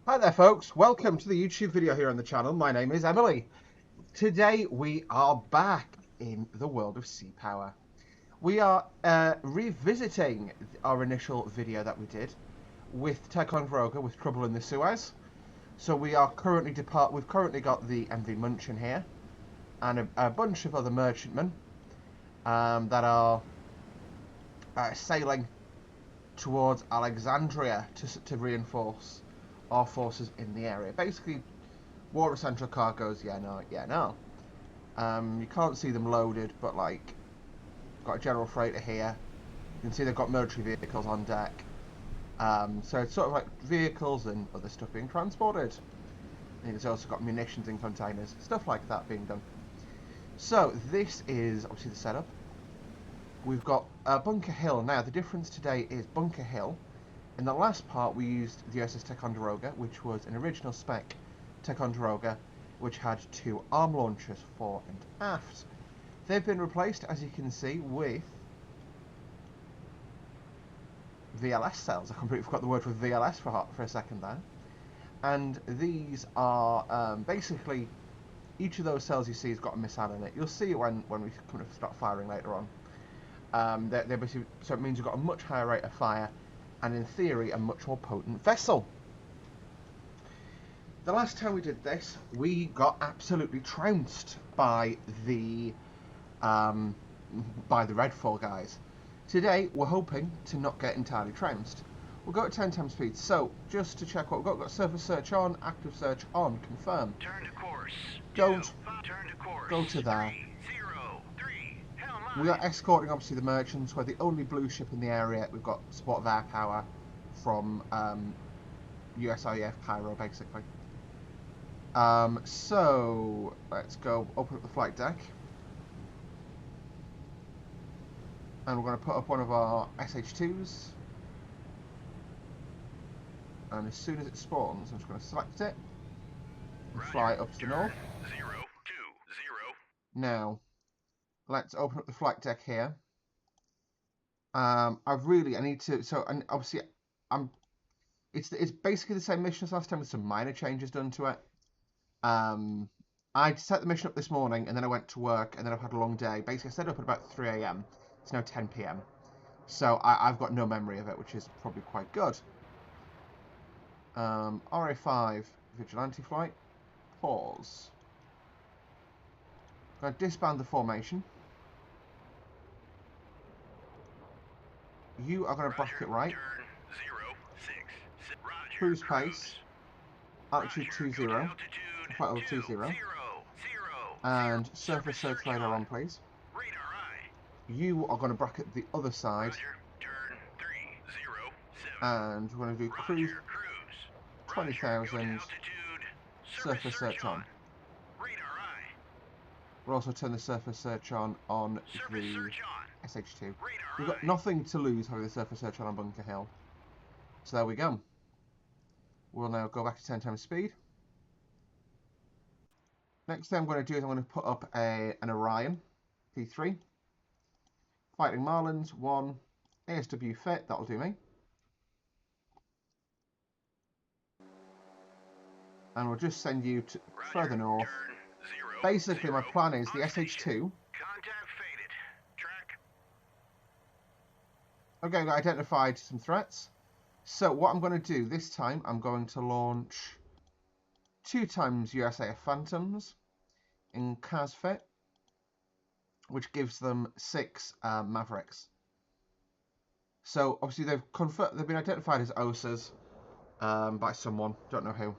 Hi there folks, welcome to the YouTube video here on the channel. My name is Emily. Today we are back in the world of sea power. We are revisiting our initial video that we did with Ticonderoga with trouble in the Suez. So we are currently we've currently got the MV Munchin here and a bunch of other merchantmen that are sailing towards Alexandria to reinforce our forces in the area. Basically, war essential cargoes, yeah, no. You can't see them loaded, but like, got a general freighter here. You can see they've got military vehicles on deck. So it's sort of like vehicles and other stuff being transported. And it's also got munitions in containers, stuff like that being done. So this is obviously the setup. We've got Bunker Hill. Now the difference today is Bunker Hill. In the last part we used the USS Ticonderoga, which was an original spec Ticonderoga, which had 2 arm launchers fore and aft. They've been replaced, as you can see, with VLS cells. I completely forgot the word for VLS for a second there. And these are basically, each of those cells you see has got a missile in it. You'll see it when we kind of start firing later on. They're basically, so it means you've got a much higher rate of fire, and in theory a much more potent vessel. The last time we did this, we got absolutely trounced by the Redfall guys. Today we're hoping to not get entirely trounced. We'll go at 10 times speed. So just to check what we've got surface search on, active search on, confirm. Turn to course. Don't turn to course. go to there. 303. We are escorting obviously the merchants. We're the only blue ship in the area. We've got support of air power from USIF Cairo basically. So let's go open up the flight deck. And we're going to put up one of our SH2s. And as soon as it spawns, I'm just going to select it and fly up to the north. 020. Now, let's open up the flight deck here. I need to, so, and obviously, it's basically the same mission as last time with some minor changes done to it. I set the mission up this morning, and then I went to work, and then I've had a long day. Basically, I set it up at about 3 AM. It's now 10 PM. So I've got no memory of it, which is probably quite good. RA5 Vigilante flight. Pause. I'm going to disband the formation. You are going to bracket right. Cruise pace. Altitude 20. Flight level 20. And surface search radar on, please. You are going to bracket the other side. And we're going to do cruise 20,000. Surface search on. We'll also turn the surface search on the SH2. We've got nothing to lose having the surface search on Bunker Hill. So there we go. We'll now go back to 10 times speed. Next thing I'm going to do is I'm going to put up an Orion P3. Fighting Marlins, 1. ASW fit, that'll do me. And we'll just send you to further north. Basically, my plan is the SH2. Okay, I identified some threats. So what I'm going to do this time, I'm going to launch 2 times USAF Phantoms in CASFIT, which gives them 6 Mavericks. So obviously they've been identified as OSAs by someone, don't know who.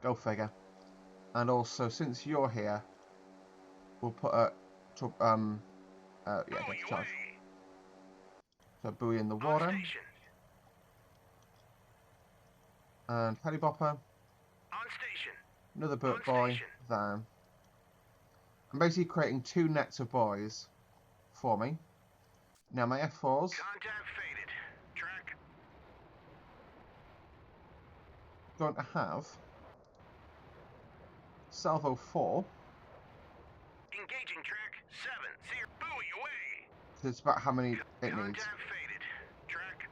Go figure. And also, since you're here, we'll put a depth charge. So buoy in the water. And helibopper. Another boat boy there. I'm basically creating 2 nets of boys for me. Now my F4s. Going to have salvo 4. Engaging track 7. Buoy away. So it's about how many it needs. Track.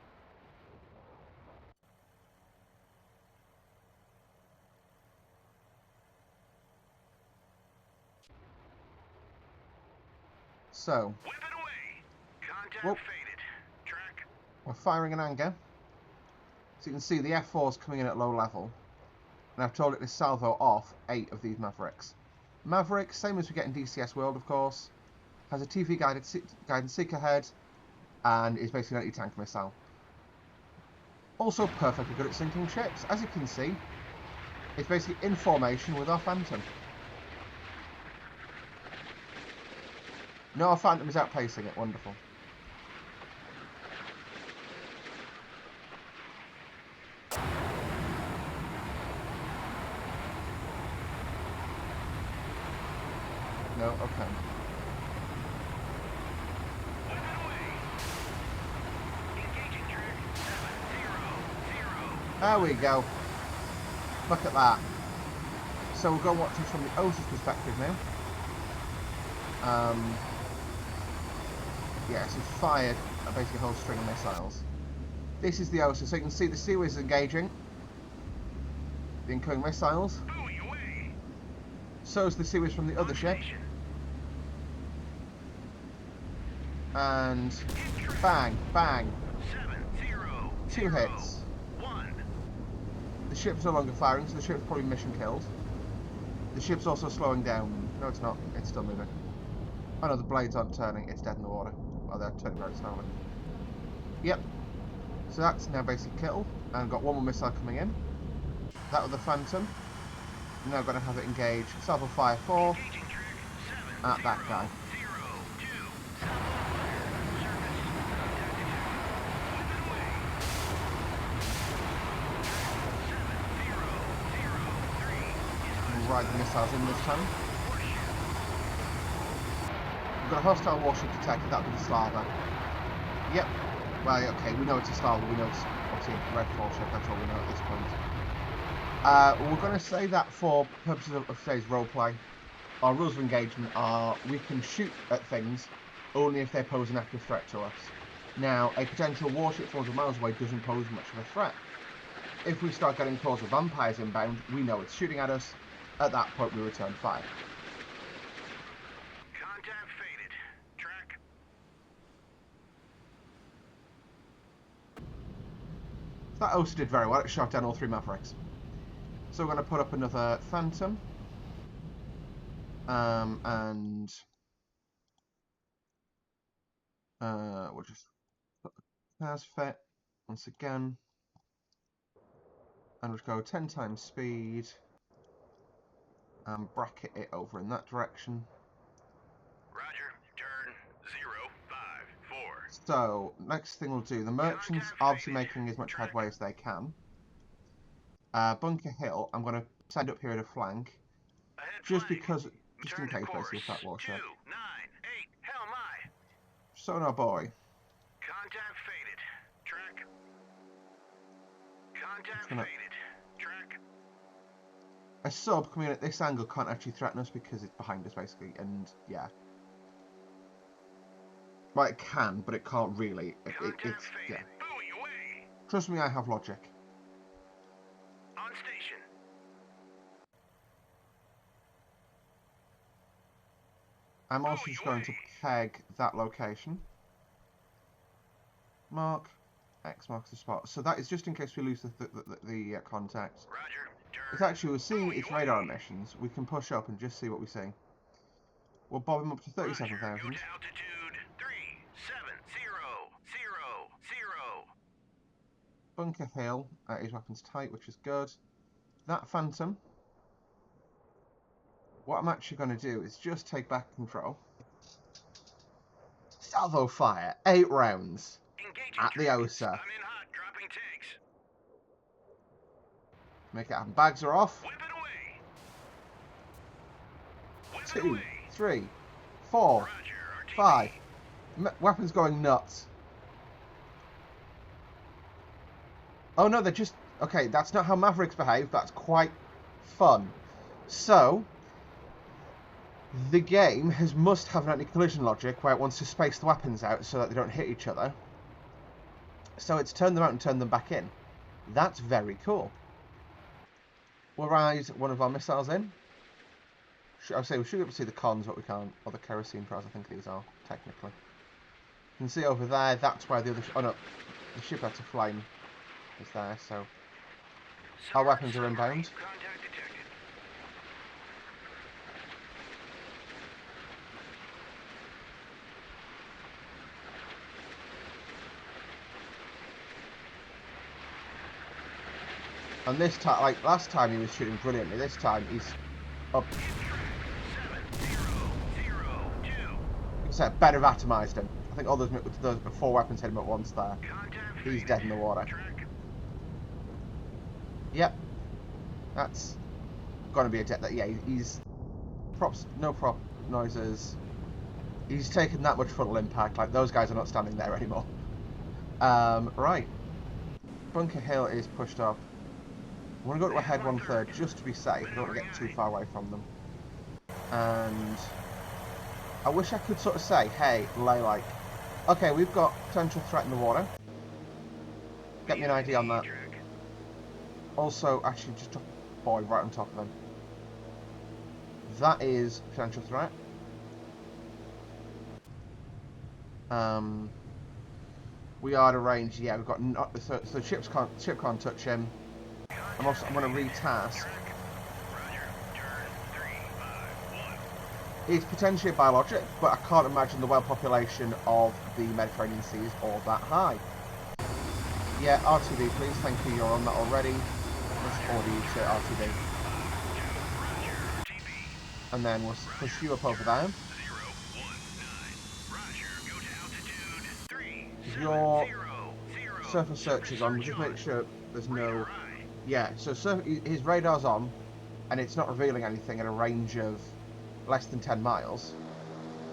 So, Whip it away. Contact Whoop. faded. Track. we're firing in anger. So you can see the F4's coming in at low level. And I've told it to salvo off 8 of these Mavericks. Maverick, same as we get in DCS World, of course, has a TV guided seeker head, and is basically an anti-tank missile. Also perfectly good at sinking ships. As you can see, it's basically in formation with our Phantom. No, our Phantom is outpacing it. Wonderful. No, okay. Whip it away. Engaging track 700. There we go. Look at that. So we'll go watch this from the Osa's perspective now. Yeah, so it's fired basically a whole string of missiles. This is the Osa, so you can see the Suez is engaging the incoming missiles. Buoy away. So is the Suez from the other ship. Station. And bang, bang. 700. 2 hits. 1. The ship's no longer firing, so the ship's probably mission killed. The ship's also slowing down. No, it's not. It's still moving. Oh no, the blades aren't turning. It's dead in the water. Oh, they're turning very slowly. Yep. So that's now basically killed. And got 1 more missile coming in. That was the Phantom. Now going to have it engage salvo fire 4 Engaging track at that guy. 702. Salvo fire. Service. Whip it away. 7003 is We'll ride the missiles in this time. warship. We've got a hostile warship detected. That'll be the Slava. Yep. Well, okay, we know it's a Slava. We know it's obviously a red warship. That's all we know at this point. We're going to say that for purposes of today's roleplay, our rules of engagement are we can shoot at things only if they pose an active threat to us. Now, a potential warship 400 miles away doesn't pose much of a threat. If we start getting calls of vampires inbound, we know it's shooting at us. At that point, we return fire. Contact faded. Track. That Osa did very well. It shot down all 3 Mavericks. So we're going to put up another Phantom. And we'll just put the cars fit once again. And we'll go 10 times speed. And bracket it over in that direction. Roger. Turn 054. So, next thing we'll do, the merchants are obviously making as much headway as they can. Bunker Hill, I'm going to send up here at a flank. Ahead Just flank. because, just in Turn to case, course. basically, if that warship. 298. Hell my. Sonar boy. Contact faded. Track. Contact gonna- faded. Track. A sub coming in at this angle can't actually threaten us because it's behind us, basically, and yeah. Well, it can, but it can't really. Contact It's, yeah. faded. Buoy away. Trust me, I have logic. On station. I'm also just going to peg that location. Mark. X marks the spot. So that is just in case we lose the contact. Roger. Turn. It's actually, we're seeing its radar emissions. We can push up and just see what we see. We'll bob him up to Roger. Go 37,000. to altitude 3700. Bunker Hill, his weapon's tight, which is good. That Phantom. What I'm actually going to do is just take back control. Salvo fire, 8 rounds Engaging at the track. Osa. I'm in hot. Dropping tanks. Make it happen. Bags are off. Whip it away. Whip it 2, away. 3, 4, Roger. RTB. 5. Weapons going nuts. Oh no, they're just... Okay, that's not how Mavericks behave. That's quite fun. So, the game must have an anti-collision logic where it wants to space the weapons out so that they don't hit each other. So it's turned them out and turned them back in. That's very cool. We'll ride one of our missiles in. I would say we should be able to see the cons, but we can't. Or the kerosene prize, I think these are, technically. You can see over there, that's where the other... oh no, the ship had to flame is there, so... our weapons are inbound. Contact detected. And this time, like last time he was shooting brilliantly, this time he's up. 7002. You can better have atomised him. I think all those 4 weapons hit him at once there. Contact He's dead in the water. Track. Yep. That's gonna be a death. Yeah, he's props, no prop noises. He's taken that much frontal impact. Like those guys are not standing there anymore. Right. Bunker Hill is pushed up. I want to go to a head 1/3 just to be safe. I don't want to get too far away from them. And I wish I could sort of say, hey, lay like, okay, we've got potential threat in the water. Get me an idea on that. Also, actually, just drop a boy right on top of them. That is potential threat. We are at a range. Yeah, we've got so ship can't touch him. I'm going to retask. It's potentially a biologic, but I can't imagine the whale population of the Mediterranean Sea is all that high. Yeah, RTB please, thank you, you're on that already. Let's order you to RTB. And then we'll push you up over there. Your surface search is on, we'll just make sure there's no... Yeah, so his radar's on, and it's not revealing anything at a range of less than 10 miles.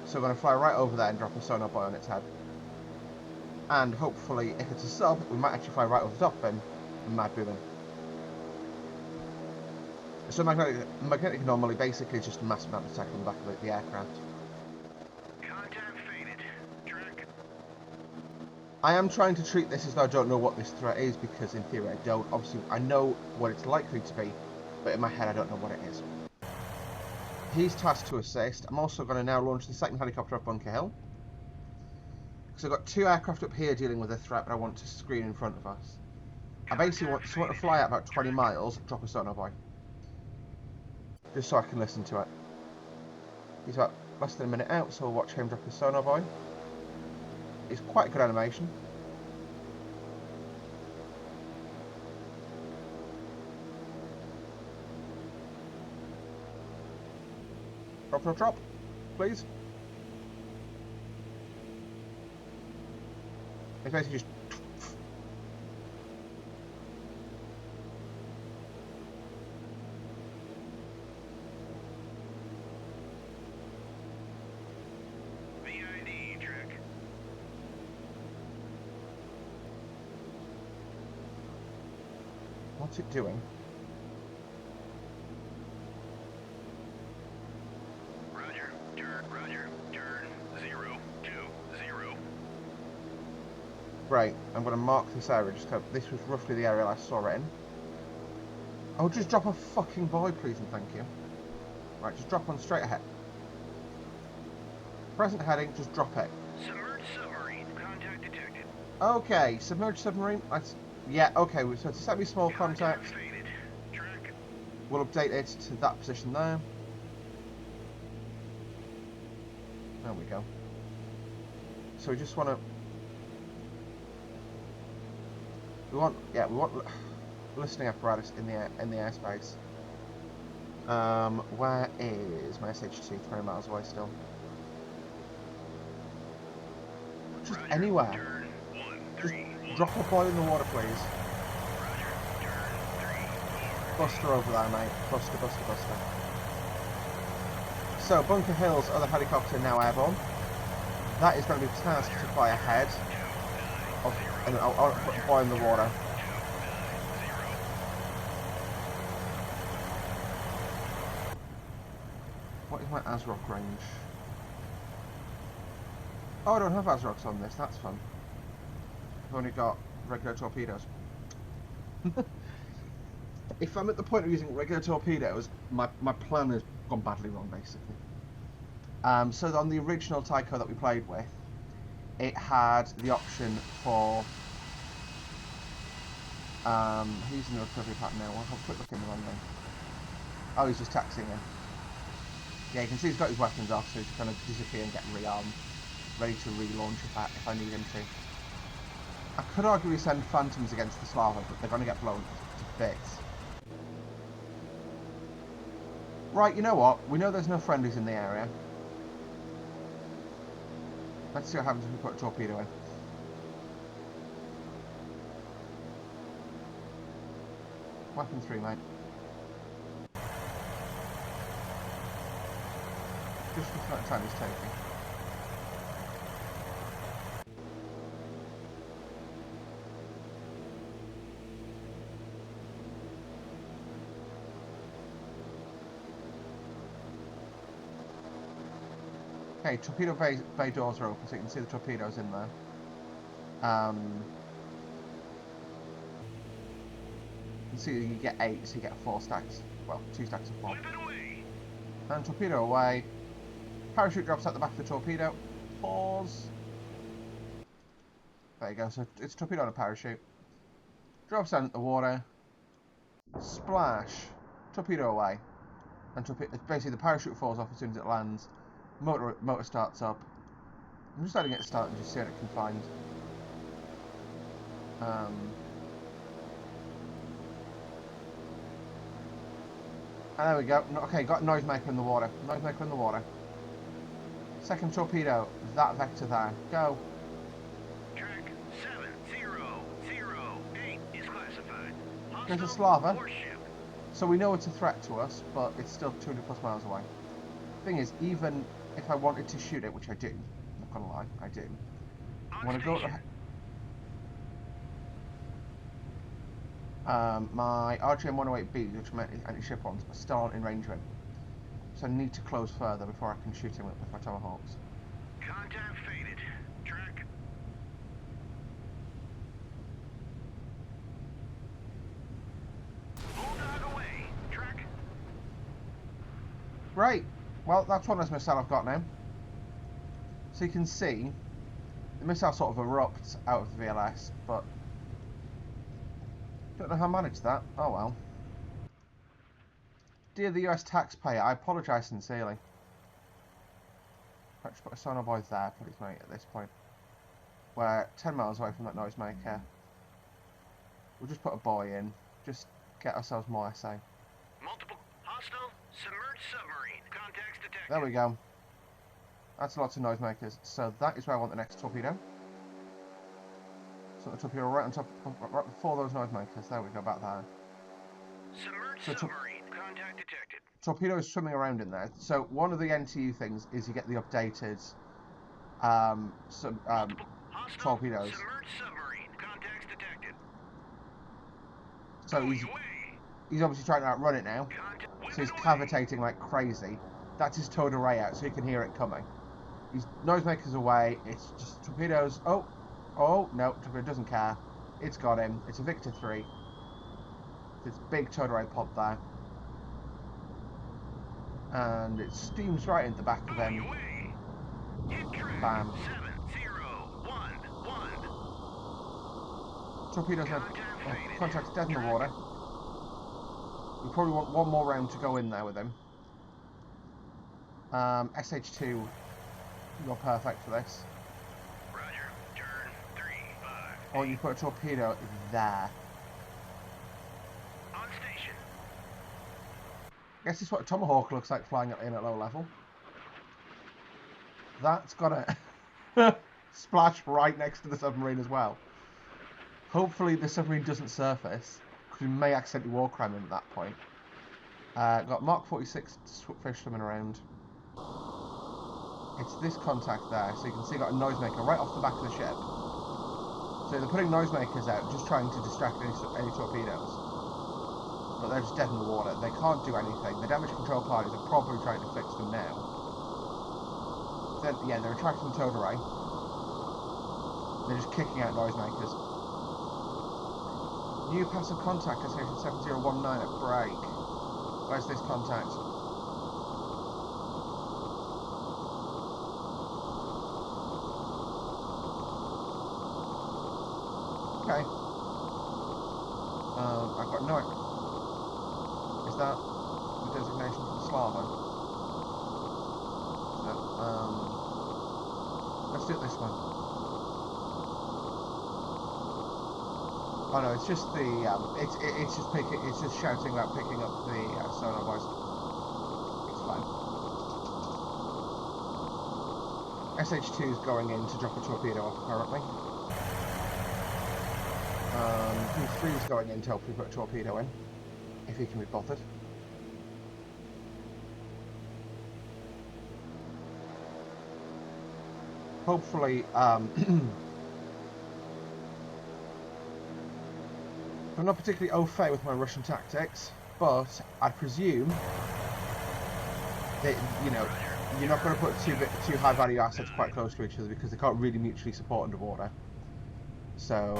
So we're going to fly right over there and drop a sonar buoy on its head. And hopefully, if it's a sub, we might actually fly right over the top of him and mad boom him. So magnetic anomaly basically is just a massive amount of attack on the back of the aircraft. Contact faded. Track. I am trying to treat this as though I don't know what this threat is, because in theory I don't. Obviously, I know what it's likely to be, but in my head I don't know what it is. He's tasked to assist. I'm also going to now launch the second helicopter up Bunker Hill. So I've got 2 aircraft up here dealing with a threat, but I want to screen in front of us. I basically want to fly out about 20 miles, drop a sonar buoy. Just so I can listen to it. He's about less than a minute out, so we'll watch him drop his sonar buoy. It's quite a good animation. Drop, please. It's basically just... VID track. What's it doing? Roger, turn 020. Right, I'm going to mark this area, just because this was roughly the area I saw it in. Oh, just drop a fucking buoy, please and thank you. Right, just drop one straight ahead. Present heading, just drop it. Submerged submarine, contact detected. Okay, submerged submarine, that's... Yeah, okay, so it's a semi-small contact. Faded. Track. We'll update it to that position there. There we go. So we just want to... We want listening apparatus in the airspace. Where is my SHT? 20 miles away still. Just anywhere. Just drop a buoy in the water, please. Buster over there, mate. Buster. So, Bunker Hill's other helicopter now airborne. That is going to be tasked to fly ahead. And I'll put a buoy in the water. What is my ASROC range? Oh, I don't have ASROCs on this, that's fun. I've only got regular torpedoes. If I'm at the point of using regular torpedoes, my plan is gone badly wrong, basically. So on the original Tyco that we played with, it had the option for he's in the recovery pattern now. I'll have a quick look in the runway. Oh, he's just taxiing in. Yeah, you can see he's got his weapons off, so he's going to disappear and get rearmed, ready to relaunch if I need him to. I could arguably send Phantoms against the Slava, but they're going to get blown to bits. Right, you know what? We know there's no friendlies in the area. Let's see what happens if we put a torpedo in. Weapon 3, mate. Just for the time he's taking. Okay, torpedo bay doors are open, so you can see the torpedoes in there. You can see you get 8, so you get 4 stacks. Well, 2 stacks of 4. And torpedo away. Parachute drops out the back of the torpedo. Pause. There you go, so it's torpedo on a parachute. Drops down into the water. Splash. Torpedo away. And basically the parachute falls off as soon as it lands. Motor starts up. I'm just letting it start and just see what it can find. And there we go. Okay, got noisemaker in the water. Noisemaker in the water. Second torpedo. That vector there. Go. Track 7008 is classified. There's a Slava. So we know it's a threat to us, but it's still 200 plus miles away. Thing is, even if I wanted to shoot it, which I do, I'm not gonna lie, I do. I want to go. My RGM 108B, which meant anti-ship ones, are still aren't in range of him. So I need to close further before I can shoot him with my tomahawks. Contact faded. Track. Bulldog away. Track. Right. Well, that's one less missile I've got now. So you can see the missile sort of erupts out of the VLS, but don't know how I managed that. Oh well. Dear the US taxpayer, I apologise sincerely. I'll just put a sonar boy there, please, mate, at this point. We're 10 miles away from that noisemaker. We'll just put a buoy in. Just get ourselves more SA. Multiple hostile submerged submarine. Contacts detected. There we go. That's lots of noisemakers. So that is where I want the next torpedo. So the torpedo right on top, right before those noisemakers. There we go, back there. Submerged submarine. Contact detected. Torpedo is swimming around in there. So one of the NTU things is you get the updated torpedoes. Submerged submarine. Contacts detected. So he's obviously trying to outrun it now. So he's cavitating like crazy. That's his towed array out, so you can hear it coming. His noisemakers away. It's just torpedoes. Oh no, torpedo doesn't care. It's got him. It's a Victor 3. This big towed array pod there. And it steams right into the back of him. Bam. Torpedoes have contact's dead in the water. We probably want one more round to go in there with him. SH2, you're perfect for this. Roger. Turn 3-5. Or you put a torpedo there. On station. I guess this is what a Tomahawk looks like flying in at low level. That's got a splash right next to the submarine as well. Hopefully the submarine doesn't surface, because we may accidentally war crime him at that point. Got Mark 46 fish swimming around. It's this contact there, so you can see got a noisemaker right off the back of the ship. So they're putting noisemakers out, just trying to distract any torpedoes. But they're just dead in the water. They can't do anything. The damage control parties are probably trying to fix them now. Then, yeah, they're attracting the towed array. They're just kicking out noisemakers. New passive contact at station 7019 at break. Where's this contact? Okay. I've got no... Is that the designation for the Slava? So, let's do it this one. Oh no, it's just the it's just picking, it's just shouting about picking up the sonar voice. It's fine. SH2 is going in to drop a torpedo off apparently. P3 is going in to hopefully put a torpedo in, if he can be bothered. Hopefully, I'm not particularly au fait with my Russian tactics, but I presume that, you know, you're not going to put two high value assets quite close to each other because they can't really mutually support underwater. So,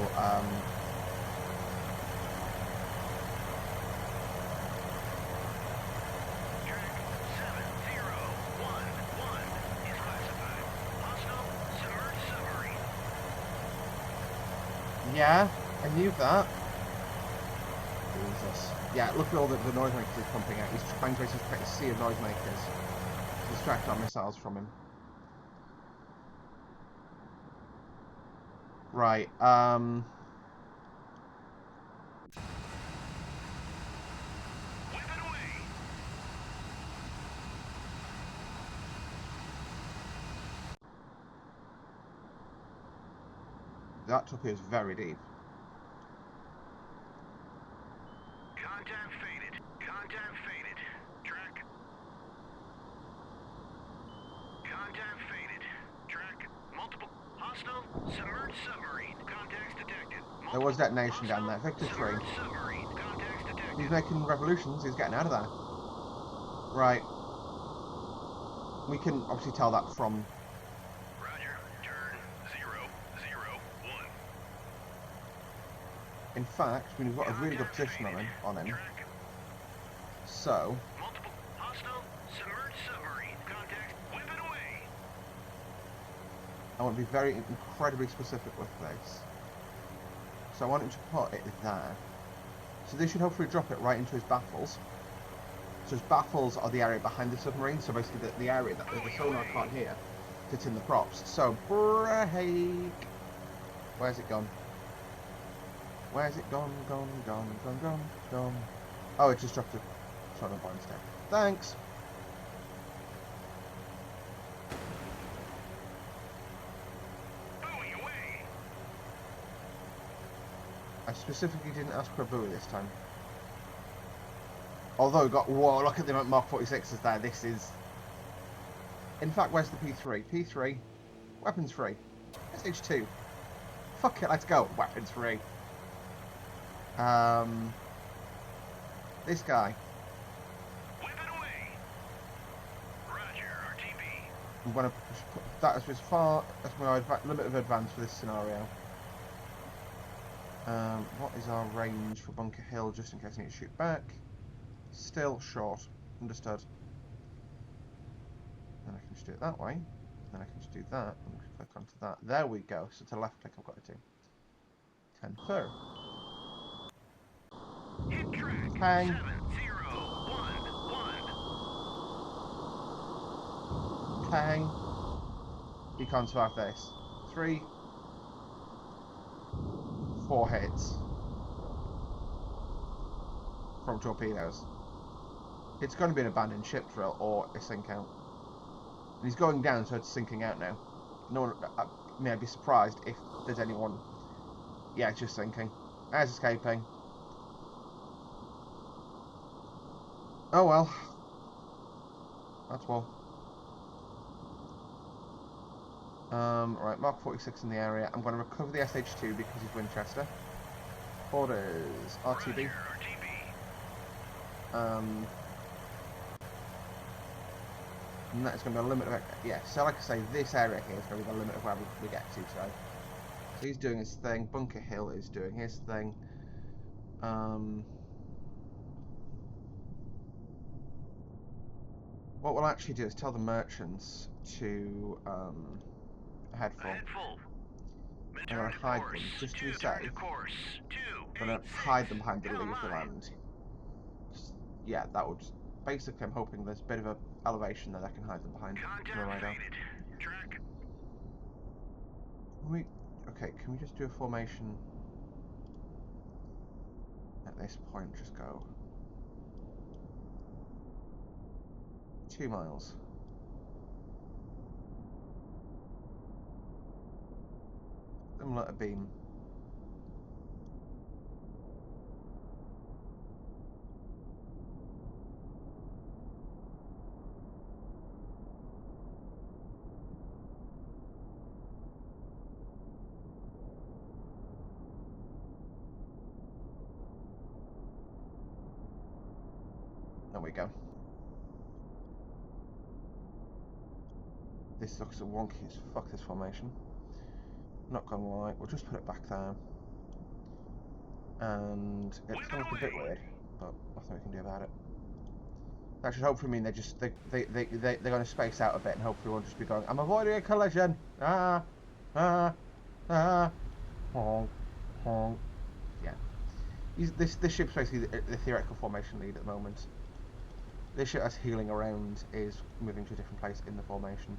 yeah, I knew that. Jesus. Yeah, look at all the noisemakers he's pumping out. He's trying to create a sea of noisemakers to distract our missiles from him. Right, that torpedo is very deep. Contact faded. Contact faded. Track. Contact faded. Track. Multiple. Hostile. Submerged submarine. Contacts detected. There was detonation down there. Victor 3. Submarine. Contacts detected. He's making revolutions. He's getting out of there. Right. We can obviously tell that from... Roger. Turn 001. In fact, we've got a really good position on him. So... Multiple. Hostile. Submerged submarine. Contacts. Whip it away. I want to be very incredibly specific with this. So I want him to put it there. So this should hopefully drop it right into his baffles. So his baffles are the area behind the submarine, so basically the area that the sonar can't hear fits in the props. So break. Where's it gone? Where's it gone? Gone. Oh, it just dropped a sonar bomb instead. Thanks. I specifically didn't ask for a buoy this time. Although, whoa, look at the Mark 46s there. This is... In fact, where's the P3? P3, weapons free. SH2. Fuck it, let's go. Weapons free. This guy. Whip it away. Roger, RTB. I'm going to put that as far as my limit of advance for this scenario. What is our range for Bunker Hill, just in case I need to shoot back? Still short. Understood. Then I can just do it that way. Then I can just do that and click onto that. There we go. So to left click I've got to do. 10 third. Hit track. Hang. 7011. Hang. He can't survive this. 3, 4 hits from torpedoes. It's going to be an abandoned ship drill or a sink out. And he's going down, so it's sinking out now. No one, may I be surprised if there's anyone. Yeah, it's just sinking. As escaping. Oh well. That's well. Right, Mark 46 in the area. I'm going to recover the SH2 because he's Winchester. Orders RTB. And that's going to be a limit of... Yeah, so like I say, this area here is going to be the limit of where we get to, so he's doing his thing. Bunker Hill is doing his thing. What we'll actually do is tell the merchants to head full. I'm going to hide them just to be safe. I'm going to hide them behind the lee of the land. Yeah, that would... Basically, I'm hoping there's a bit of a elevation that I can hide them behind from a radar. Okay, can we just do a formation at this point? Just go 2 miles. Then let a beam. There we go. This looks wonky as fuck, this formation. Not gonna lie, we'll just put it back there. And it's gonna look a bit weird, but nothing we can do about it. That should hopefully mean they're gonna space out a bit and hopefully won't just be going, I'm avoiding a collision! Honk, honk. Yeah. This ship's basically the theoretical formation lead at the moment. This ship that's healing around is moving to a different place in the formation.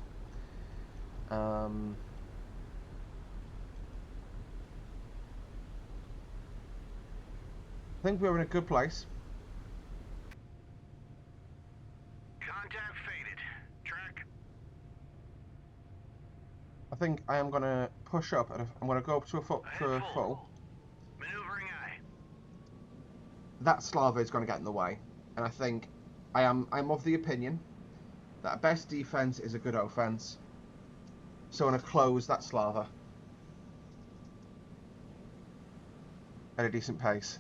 I think we're in a good place. Contact faded. Track. I think I am gonna push up, and I'm gonna go up to a full. Maneuvering eye. That Slava is gonna get in the way, and I think I'm of the opinion that best defense is a good offense. So I'm gonna close that Slava at a decent pace.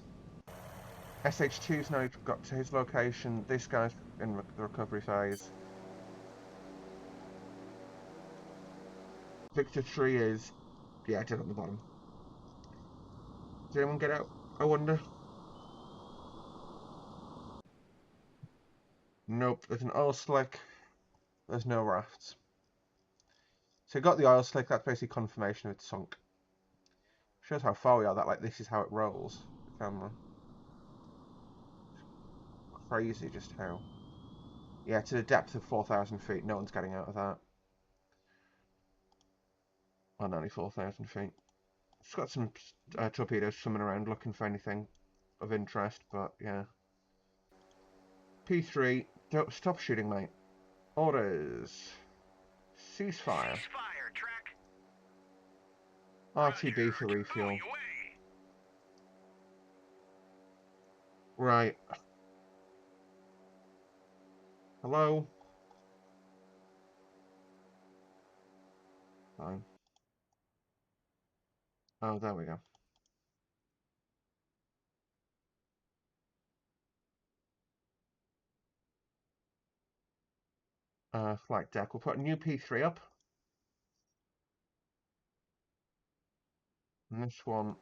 SH2's now got to his location. This guy's in the recovery phase. Victor Tree is, yeah, dead on the bottom. Did anyone get out? I wonder. Nope, there's an oil slick. There's no rafts. So got the oil slick, that's basically confirmation it's sunk. Shows how far we are, that like this is how it rolls, the camera. Crazy just how. Yeah, to the depth of 4,000 feet, no one's getting out of that. Oh, only 4,000 feet. It's got some torpedoes swimming around looking for anything of interest, but yeah. P3, don't stop shooting, mate. Orders. Ceasefire. Ceasefire, track. RTB for refuel. Right. Hello? Fine. Oh, there we go. Flight deck. We'll put a new P3 up. And this one,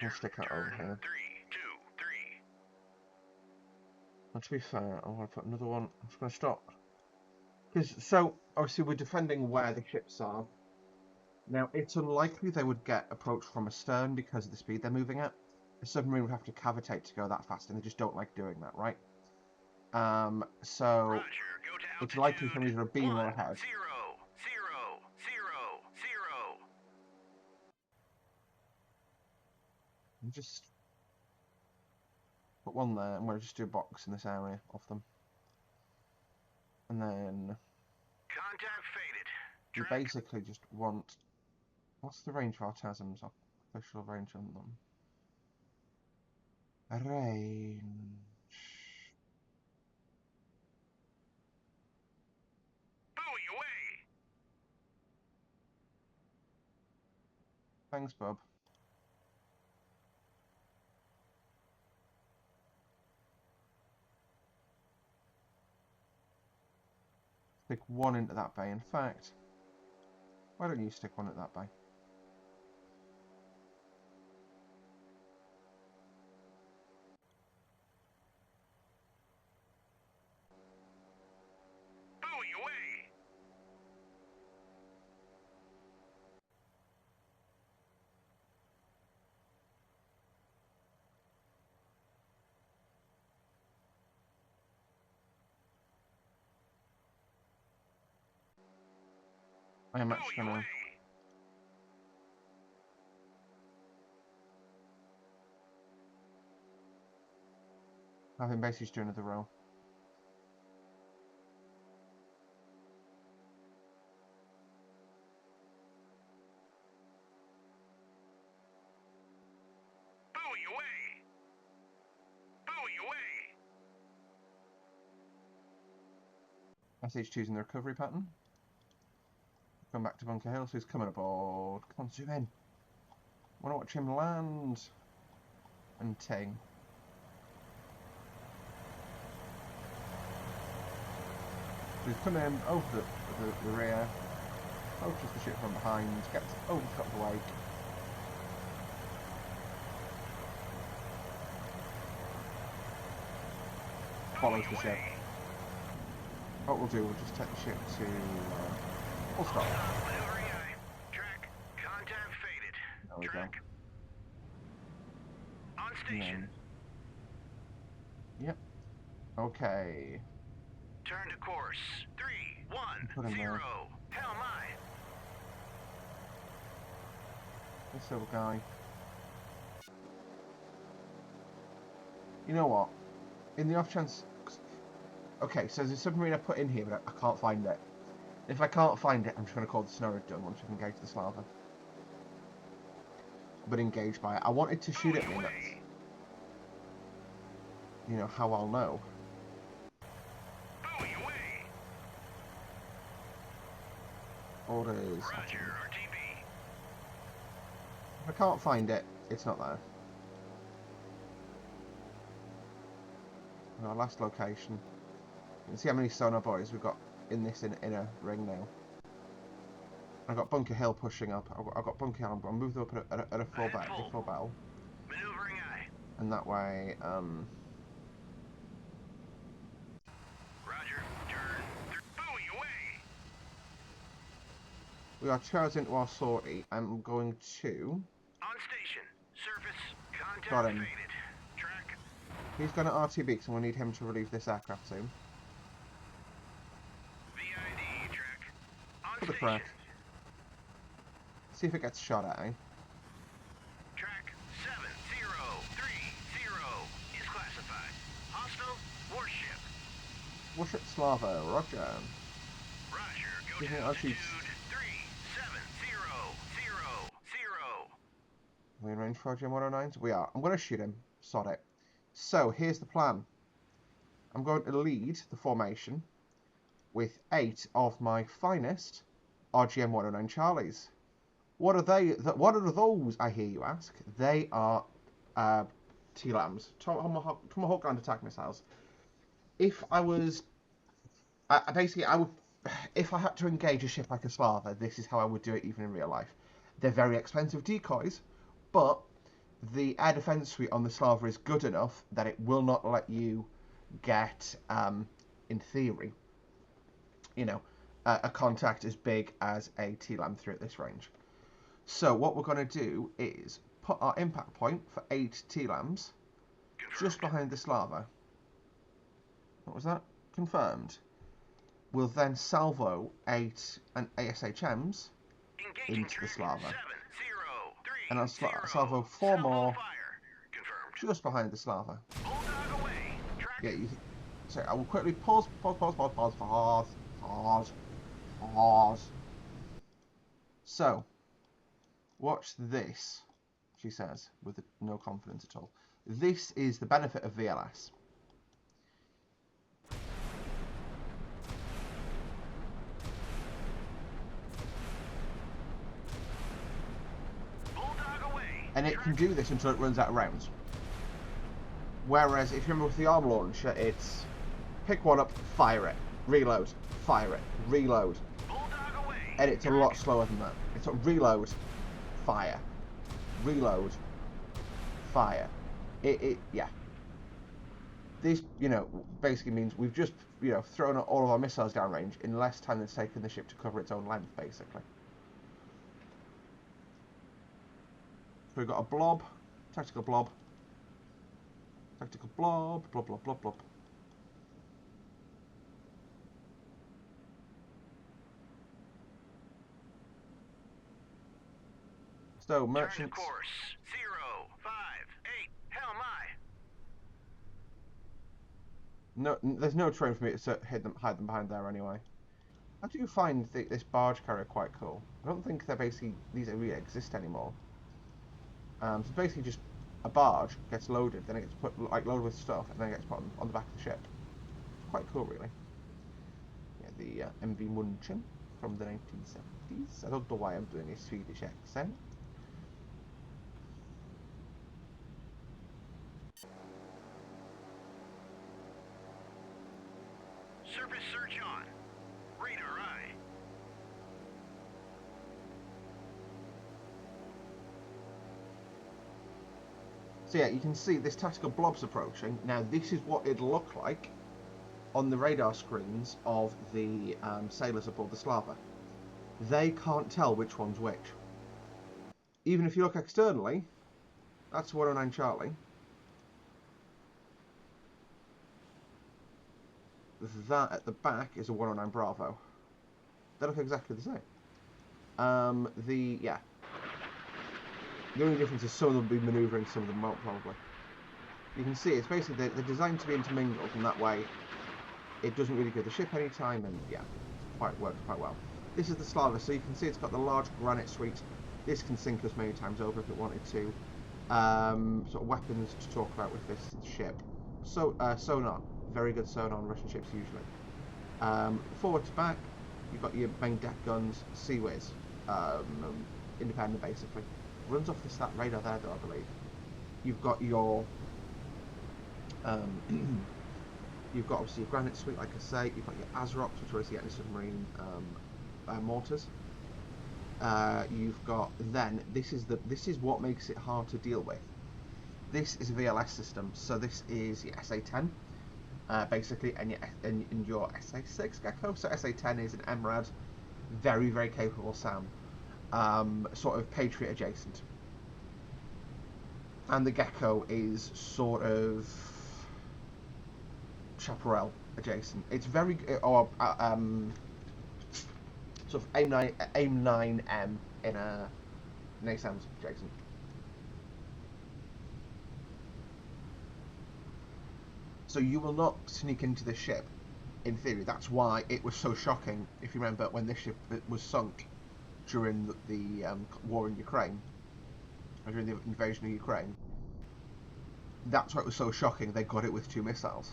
we'll stick that over here. 3, 2, 3. And to be fair, I want to put another one. I'm just going to stop. Because, so, obviously we're defending where the ships are. Now, it's unlikely they would get approached from astern because of the speed they're moving at. A submarine would have to cavitate to go that fast, and they just don't like doing that, right? So, Roger, it's likely from either a beam or a head. 0, 0, 0, 0. And just put one there, and we'll just do a box in this area of them. And then Contact faded. you Track. basically just want... What's the range of our TASMs? Official range on them. Range... Buoy away. Thanks, Bob. Stick one into that bay. In fact, why don't you stick one at that bay? Buoy away. I am actually gonna. Have him basically just do another row. Buoy away! Buoy away! SH2's in the recovery pattern. Come back to Bunker Hill, so he's coming aboard. Come on, zoom in. Wanna watch him land and ting. So he's coming in over the rear, approaches the ship from behind, gets over the top of the wake. Follows the ship. What we'll do, we'll just take the ship to full stop. Maneuvering eye. Track. Contact faded. There we go. Track. On station. Yep. Okay. Turn to course. 3, 1, Put him 0. there. Hell my. This little guy. You know what? In the off chance... Okay, so there's a submarine I put in here, but I can't find it. If I can't find it, I'm just going to call the scenario done once I've engaged the Slava. I've been engaged by it. I wanted to shoot at me, that's... You know, how I'll know. Buoy away. Orders. Roger, RTB. If I can't find it, it's not there. Our last location. You can see how many sonar buoys we've got in this inner ring now. I've got Bunker Hill pushing up. I've got Bunker Hill. I'm moving up at a full battle. Maneuvering eye. And that way, Roger. Turn. Buoy away. we are charged into our sortie. I'm going to... On station. Surface. Contact Got him. faded. Track. He's going to RTB, because we need him to relieve this aircraft soon. VID. Track. On For the station. crack. See if it gets shot at, eh? Track 7030 is classified. Hostile warship. Warship Slava, roger. Roger. Go Yeah, to actually- altitude 37000. Are we in range for RGM 109s? We are. I'm going to shoot him. Sod it. So, here's the plan. I'm going to lead the formation with 8 of my finest RGM 109 Charlies. What are they? What are those, I hear you ask? They are T-LAMs. Tomahawk Land Attack Missiles. If I was... basically, I would... If I had to engage a ship like a Slava, this is how I would do it even in real life. They're very expensive decoys, but the air defense suite on the Slava is good enough that it will not let you get, in theory, you know, a contact as big as a T-LAM through at this range. So what we're going to do is put our impact point for 8 T-LAMs just behind the Slava. What was that? Confirmed. We'll then salvo 8 and ASHMs into the Slava. And I'll salvo 4 more just behind the Slava. Yeah, so I will quickly pause. So, watch this, she says, with no confidence at all. This is the benefit of VLS. And it can do this until it runs out of rounds. Whereas, if you remember with the arm launcher, it's pick one up, fire it, reload, fire it, reload. And it's a lot slower than that. It's a reload, fire, reload, fire. Yeah. This, you know, basically means we've just, you know, thrown all of our missiles downrange in less time than it's taken the ship to cover its own length, basically. So we've got a blob, tactical blob, blob, blob, blob, blob, blob. So, Turn to merchants... course. 058. Hell my. No, there's no train for me to hide them behind there anyway. I do find this barge carrier quite cool. I don't think these really exist anymore. So it's basically just a barge gets loaded, then it gets put loaded with stuff, and then it gets put on the back of the ship. Quite cool, really. Yeah, the MV Munchen from the 1970s. I don't know why I'm doing a Swedish accent. Surface search on. Radar eye. So yeah, you can see this tactical blob's approaching. Now this is what it'd look like on the radar screens of the sailors aboard the Slava. They can't tell which one's which. Even if you look externally, that's 109 Charlie. That at the back is a 109 Bravo. They look exactly the same. The only difference is some of them will be manoeuvring, some of them won't probably. You can see it's basically they're designed to be intermingled, and that way it doesn't really give the ship any time, and yeah, works quite well. This is the Slava, so you can see it's got the large granite suite. This can sink us many times over if it wanted to. Sort of weapons to talk about with this ship. So sonar, very good sonar on Russian ships usually. Forward to back, you've got your main deck guns, Suez, independent basically. Runs off that radar there though, I believe. You've got your you've got obviously your granite suite, like I say. You've got your ASROCs, which are obviously anti-submarine mortars. You've got this is what makes it hard to deal with. This is a VLS system, so this is your SA-10 basically, and your SA-6 Gecko. So SA-10 is an MRAD, very very capable SAM. Sort of Patriot adjacent, and the Gecko is sort of Chaparral adjacent. It's very sort of AIM-9M in a NASAM's adjacent. So you will not sneak into this ship, in theory. That's why it was so shocking, if you remember, when this ship was sunk during the war in Ukraine, or during the invasion of Ukraine. That's why it was so shocking. They got it with 2 missiles.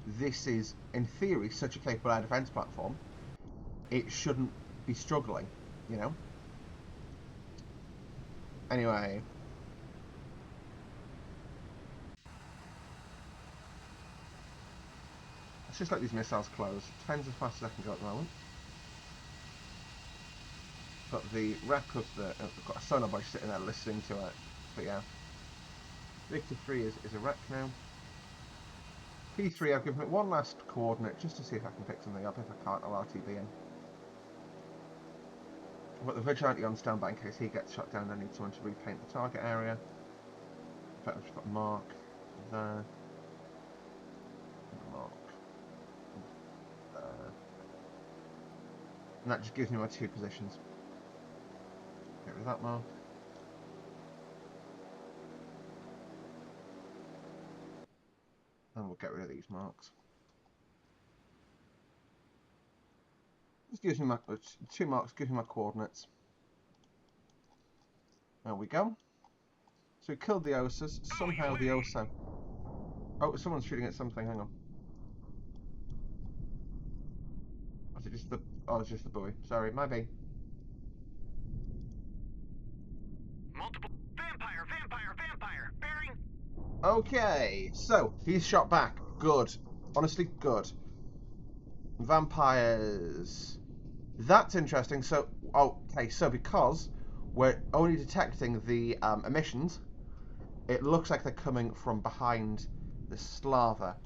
This is, in theory, such a capable air defense platform. It shouldn't be struggling, you know? Anyway. Let's just let these missiles close. Depends as fast as I can go at the moment. Got the wreck of I've got a sonar barge sitting there listening to it. But yeah. Victor 3 is a wreck now. P3, I've given it one last coordinate just to see if I can pick something up. If I can't, I'll RTB in. I've got the Vigilante on standby in case he gets shot down and I need someone to repaint the target area. In fact, I've just got Mark there. Mark there. And that just gives me my 2 positions. Get rid of that mark. And we'll get rid of these marks. This gives me my 2 marks, gives me my coordinates. There we go. So we killed the Osas. Somehow the Osa. Oh, someone's shooting at something. Hang on. Was it just the? Oh, it's just the buoy. Sorry, my bad. Multiple. Vampire. Bearing. Okay, so he's shot back. Good. Honestly, good. Vampires. That's interesting. So, okay, so because we're only detecting the emissions, it looks like they're coming from behind the Slava.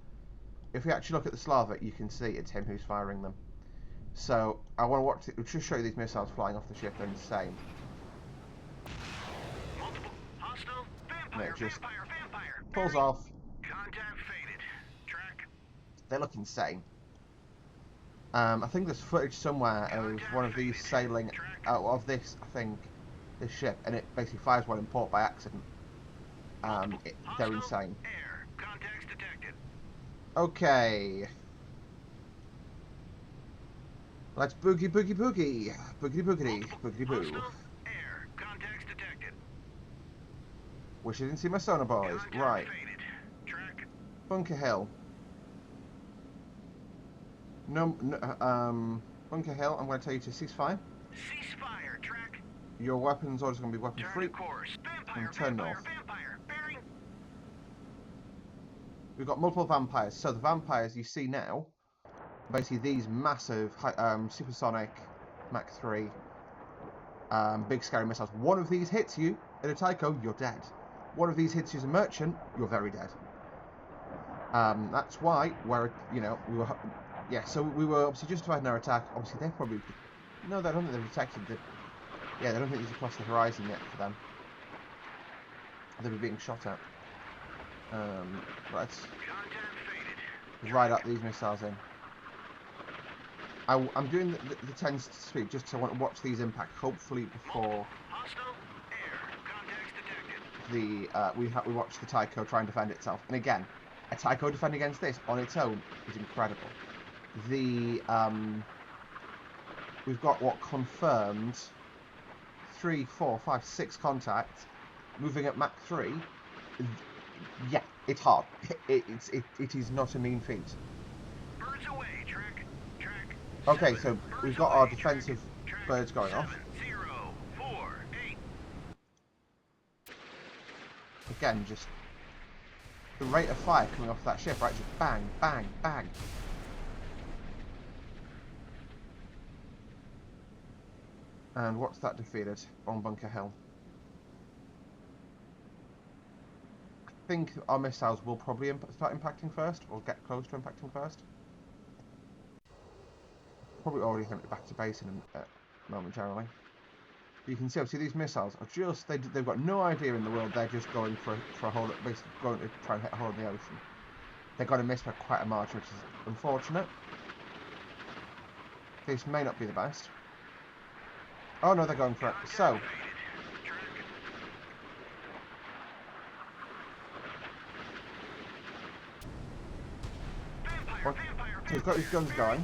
If we actually look at the Slava, you can see it's him who's firing them. So I want to watch it. Just show you these missiles flying off the ship. They're insane. Multiple. Hostile. And it just Vampire. pulls off. Contact faded. Track. They look insane. I think there's footage somewhere of one of these sailing out of this. I think this ship, and it basically fires one in port by accident. They're insane. Air. Contacts detected. Okay. Let's boogie, boogie, boogie. Boogity, boogity, boogity, boo. Hostile air. Contacts detected. Wish I didn't see my sonar boys. Contact Right. faded. Track. Bunker Hill. No, Bunker Hill, I'm going to tell you to ceasefire. Ceasefire. Track. Your weapons orders are going to be weapon Turn free. to course. Vampire. And turn Vampire. north. Vampire. Bearing. We've got multiple vampires. So the vampires you see now, basically these massive supersonic Mach 3 big scary missiles. One of these hits you in a Tycho, you're dead. One of these hits you as a merchant, you're very dead. That's why we were, yeah. So we were obviously justified in our attack. Obviously they probably, no, I don't think they've detected the, yeah, they don't think he's across the horizon yet for them. They were being shot at. Let's ride up these missiles in. I'm doing the 10 speed just to want to watch these impact. Hopefully before the we watch the Tycho try and defend itself. And again, a Tycho defending against this on its own is incredible. The we've got what confirmed 3, 4, 5, 6 contacts moving at Mach 3. Yeah, it's hard. It is not a mean feat. Birds away. Track. Okay, so we've got our defensive birds going off. 0, 4, 8. Again, just the rate of fire coming off that ship, right? Just bang, bang, bang. And what's that defeated on Bunker Hill? I think our missiles will probably start impacting first, or get close to impacting first. Probably already sent it back to base in momentarily. You can see, obviously, these missiles are just, they've got no idea in the world, they're just going for a hole, basically going to try and hit a hole in the ocean. They're going to miss by quite a margin, which is unfortunate. This may not be the best. Oh no, they're going for it. So, so he's got his guns going.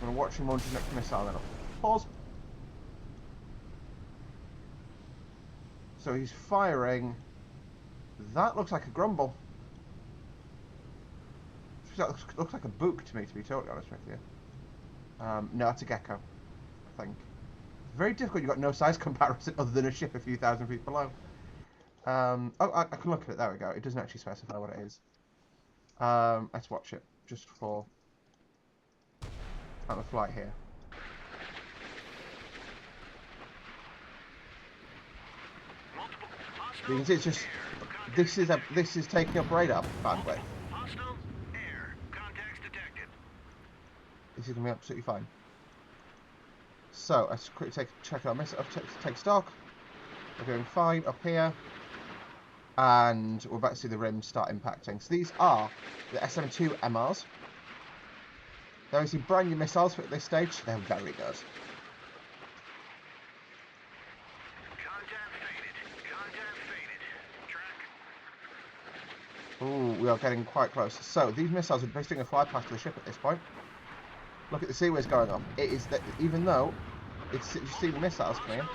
I'm going to watch him launch his next missile then. Pause. So he's firing. That looks like a grumble. That looks like a book to me, to be totally honest with you. No, that's a gecko, I think. It's very difficult, you've got no size comparison other than a ship a few thousand feet below. Oh, I can look at it, there we go. It doesn't actually specify what it is. Let's watch it, just for time of flight here. You can see it's just, this is taking up radar bandwidth. This is going to be absolutely fine. So, let's quickly check our missile, take stock. We're doing fine up here. And we're about to see the rims start impacting. So these are the SM2 MRs. They're obviously brand new missiles at this stage. They're very good. Ooh, we are getting quite close. So, these missiles are basically going to fly past the ship at this point. Look at the Suez going on. It is that, even though it's, you see the missiles coming in.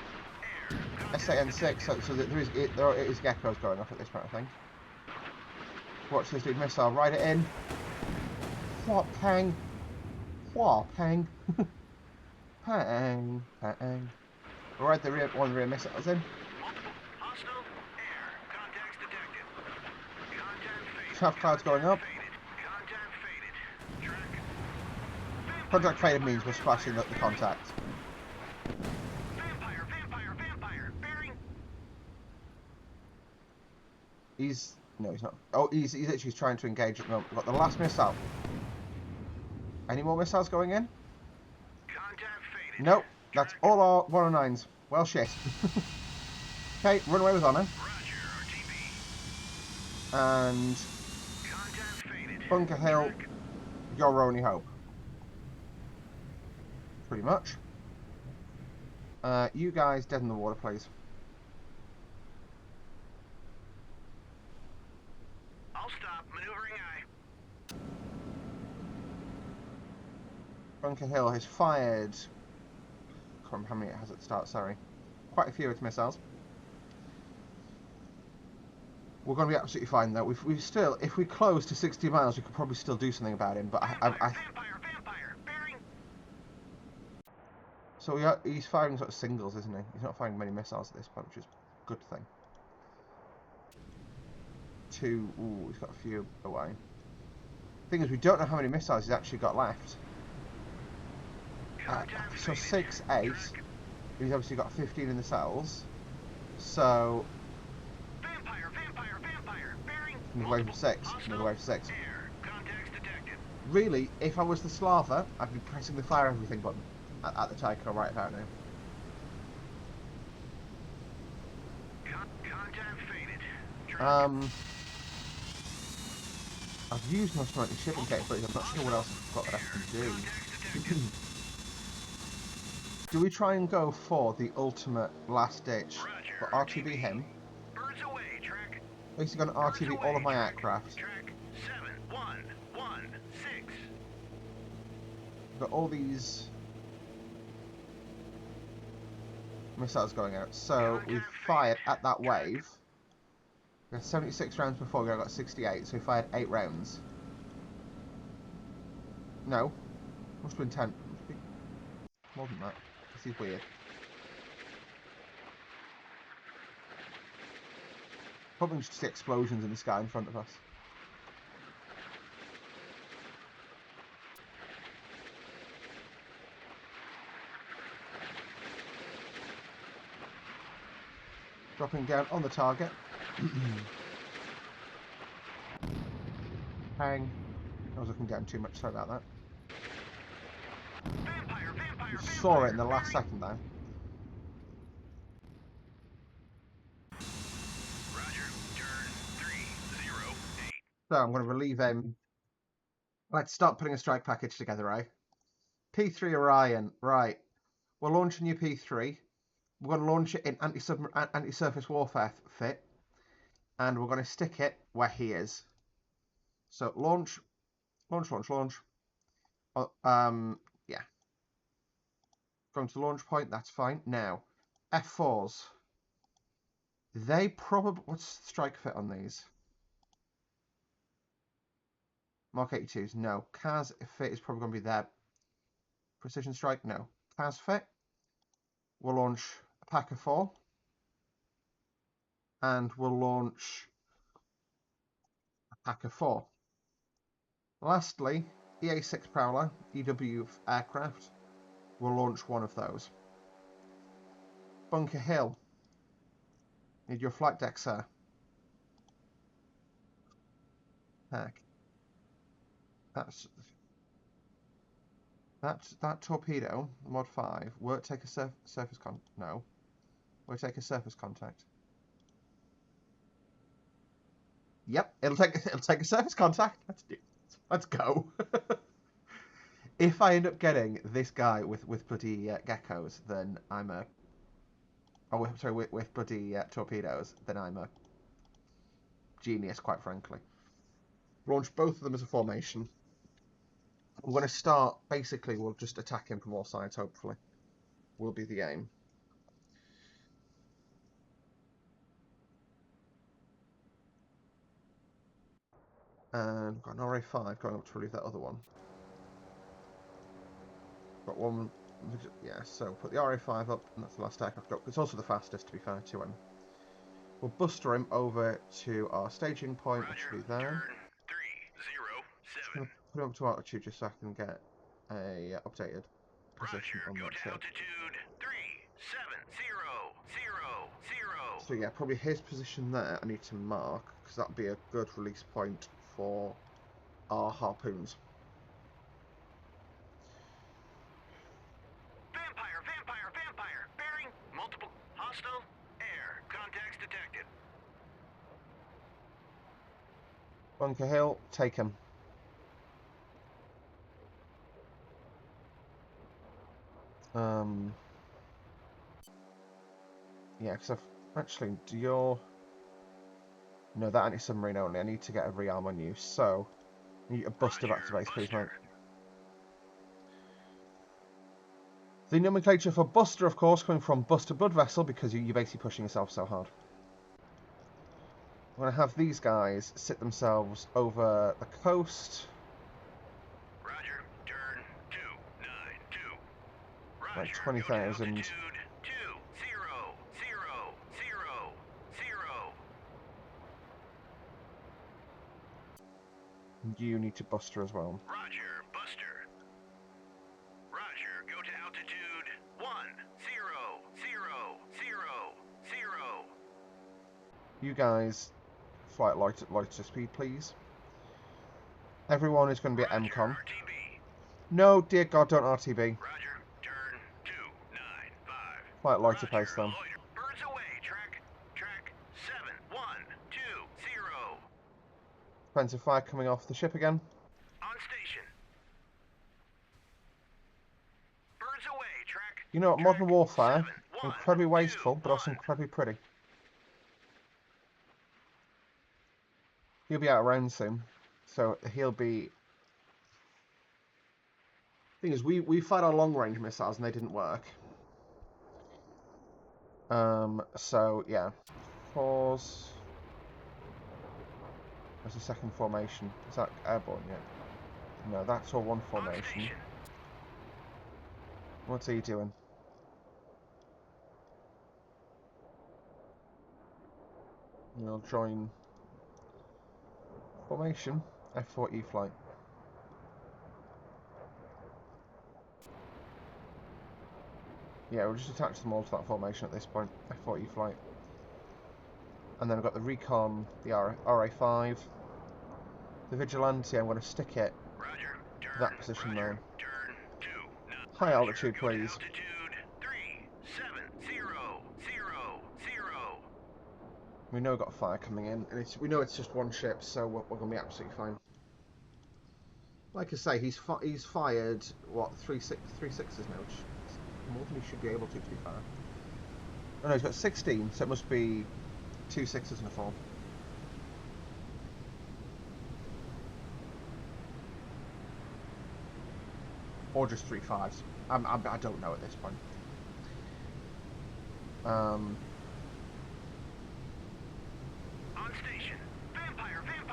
SAN6, so that there is geckos going off at this point, I think. Watch this big missile, ride it in. What pang? What pang? Pang, pang. We'll ride one of the rear missiles in. Chaff clouds going up. Contact faded means we're splashing the contact. Vampire, bearing. No, he's not. Oh, he's actually trying to engage at the moment. We've got the last missile. Any more missiles going in? Nope. That's all our 109s. Well, shit. Okay, run away with honour. And Bunker Hill, your only hope. Pretty much. You guys dead in the water, please. I'll stop. Maneuvering eye. Bunker Hill has fired. Can't remember how many it has at the start. Sorry, quite a few of its missiles. We're going to be absolutely fine though. If we close to 60 miles, we could probably still do something about him. But Vampire, bearing. So he's firing sort of singles, isn't he? He's not firing many missiles at this point, which is a good thing. Ooh, he's got a few away. Thing is, we don't know how many missiles he's actually got left. So 6, 8. He's obviously got 15 in the cells. So Vampire, bearing. another wave of 6. Another wave of 6. Air. Contacts detected. Really, if I was the Slava, I'd be pressing the fire everything button at the Ticonderoga right about now. Contact faded. I've used most of my shipping capabilities. I'm not sure what else I've got that I can do. Do we try and go for the ultimate last ditch? For RTB him? Birds away, track. Basically going to RTB all of my aircraft. Track 7116. I've got all these missiles going out. So we've fired at that wave. We had 76 rounds before, we got 68, so we fired 8 rounds. No. Must have been 10. Must be more than that. This is weird. Probably just see explosions in the sky in front of us. Dropping down on the target. Hang. I was looking down too much, sorry about that. You saw it in the last second there. Roger, turn 308. So I'm going to relieve him. Let's start putting a strike package together, eh? P3 Orion, right. We'll launch a new P3. We're going to launch it in anti-surface warfare fit. And we're going to stick it where he is. So launch. Yeah. Going to the launch point, that's fine. Now, F4s. They probably... What's the strike fit on these? Mark 82s, no. CAS fit is probably going to be there. Precision strike, no. CAS fit. We'll launch a pack of 4. And we'll launch a pack of 4. Lastly, EA6 Prowler, EW aircraft. We'll launch one of those. Bunker Hill. Need your flight deck, sir. Heck. That torpedo, mod 5, won't take a surface no. Won't take a surface contact. Yep, it'll take a surface contact. Let's go. If I end up getting this guy with bloody geckos, then I'm a... Oh, sorry, with bloody torpedoes, then I'm a genius, quite frankly. Launch both of them as a formation. I'm going to start, basically, we'll just attack him from all sides, hopefully. Will be the aim. And got an RA5 going up to relieve that other one. Got one, yeah, so put the RA5 up, and that's the last aircraft up. It's also the fastest, to be fair to him. We'll buster him over to our staging point, which will be there. Just going to put him up to altitude just so I can get a updated position on that ship. Altitude 37000. So yeah, probably his position there I need to mark, because that'll be a good release point for our harpoons. Vampire, bearing multiple hostile air contacts detected. Bunker Hill, take him. Yeah, because I've actually do your no that anti-submarine only. I need to get a rearm on you, so I need a buster back to base, please, mate. The nomenclature for buster, of course, coming from buster blood vessel because you're basically pushing yourself so hard. I'm going to have these guys sit themselves over the coast. Roger, turn 292. Roger, Like 20,000. 20,000. You need to buster as well. Roger, Buster. Roger, go to altitude 10,000. You guys, flight lighter speed, please. Everyone is going to be at MCON. RTB. No, dear God, don't RTB. Roger, turn 295. Flight lighter pace then. Loiter. Birds away, track 7120. Defensive fire coming off the ship again. On station. Birds away, track. You know what, modern warfare, 7, 1, incredibly 2, wasteful, but also 1. incredibly pretty. He'll be out around soon, so he'll be... Thing is, we fired our long-range missiles and they didn't work. So, yeah. Pause. There's a second formation. Is that airborne yet? No, that's all one formation. What's he doing? We'll join formation F4E flight. Yeah, we'll just attach them all to that formation at this point. F4E flight. And then I've got the recon, the RA5. The vigilante, I'm going to stick it Roger, turn, to that position there. Turn 2. High altitude, please. Altitude 37000. We know we've got fire coming in, and we know it's just one ship, so we're going to be absolutely fine. Like I say, he's fired, what, three sixes now, which is more than he should be able to be fair. Oh no, he's got 16, so it must be 2 6s and a 4. Or just 3 5s. I don't know at this point. On station. Vampire, bearing.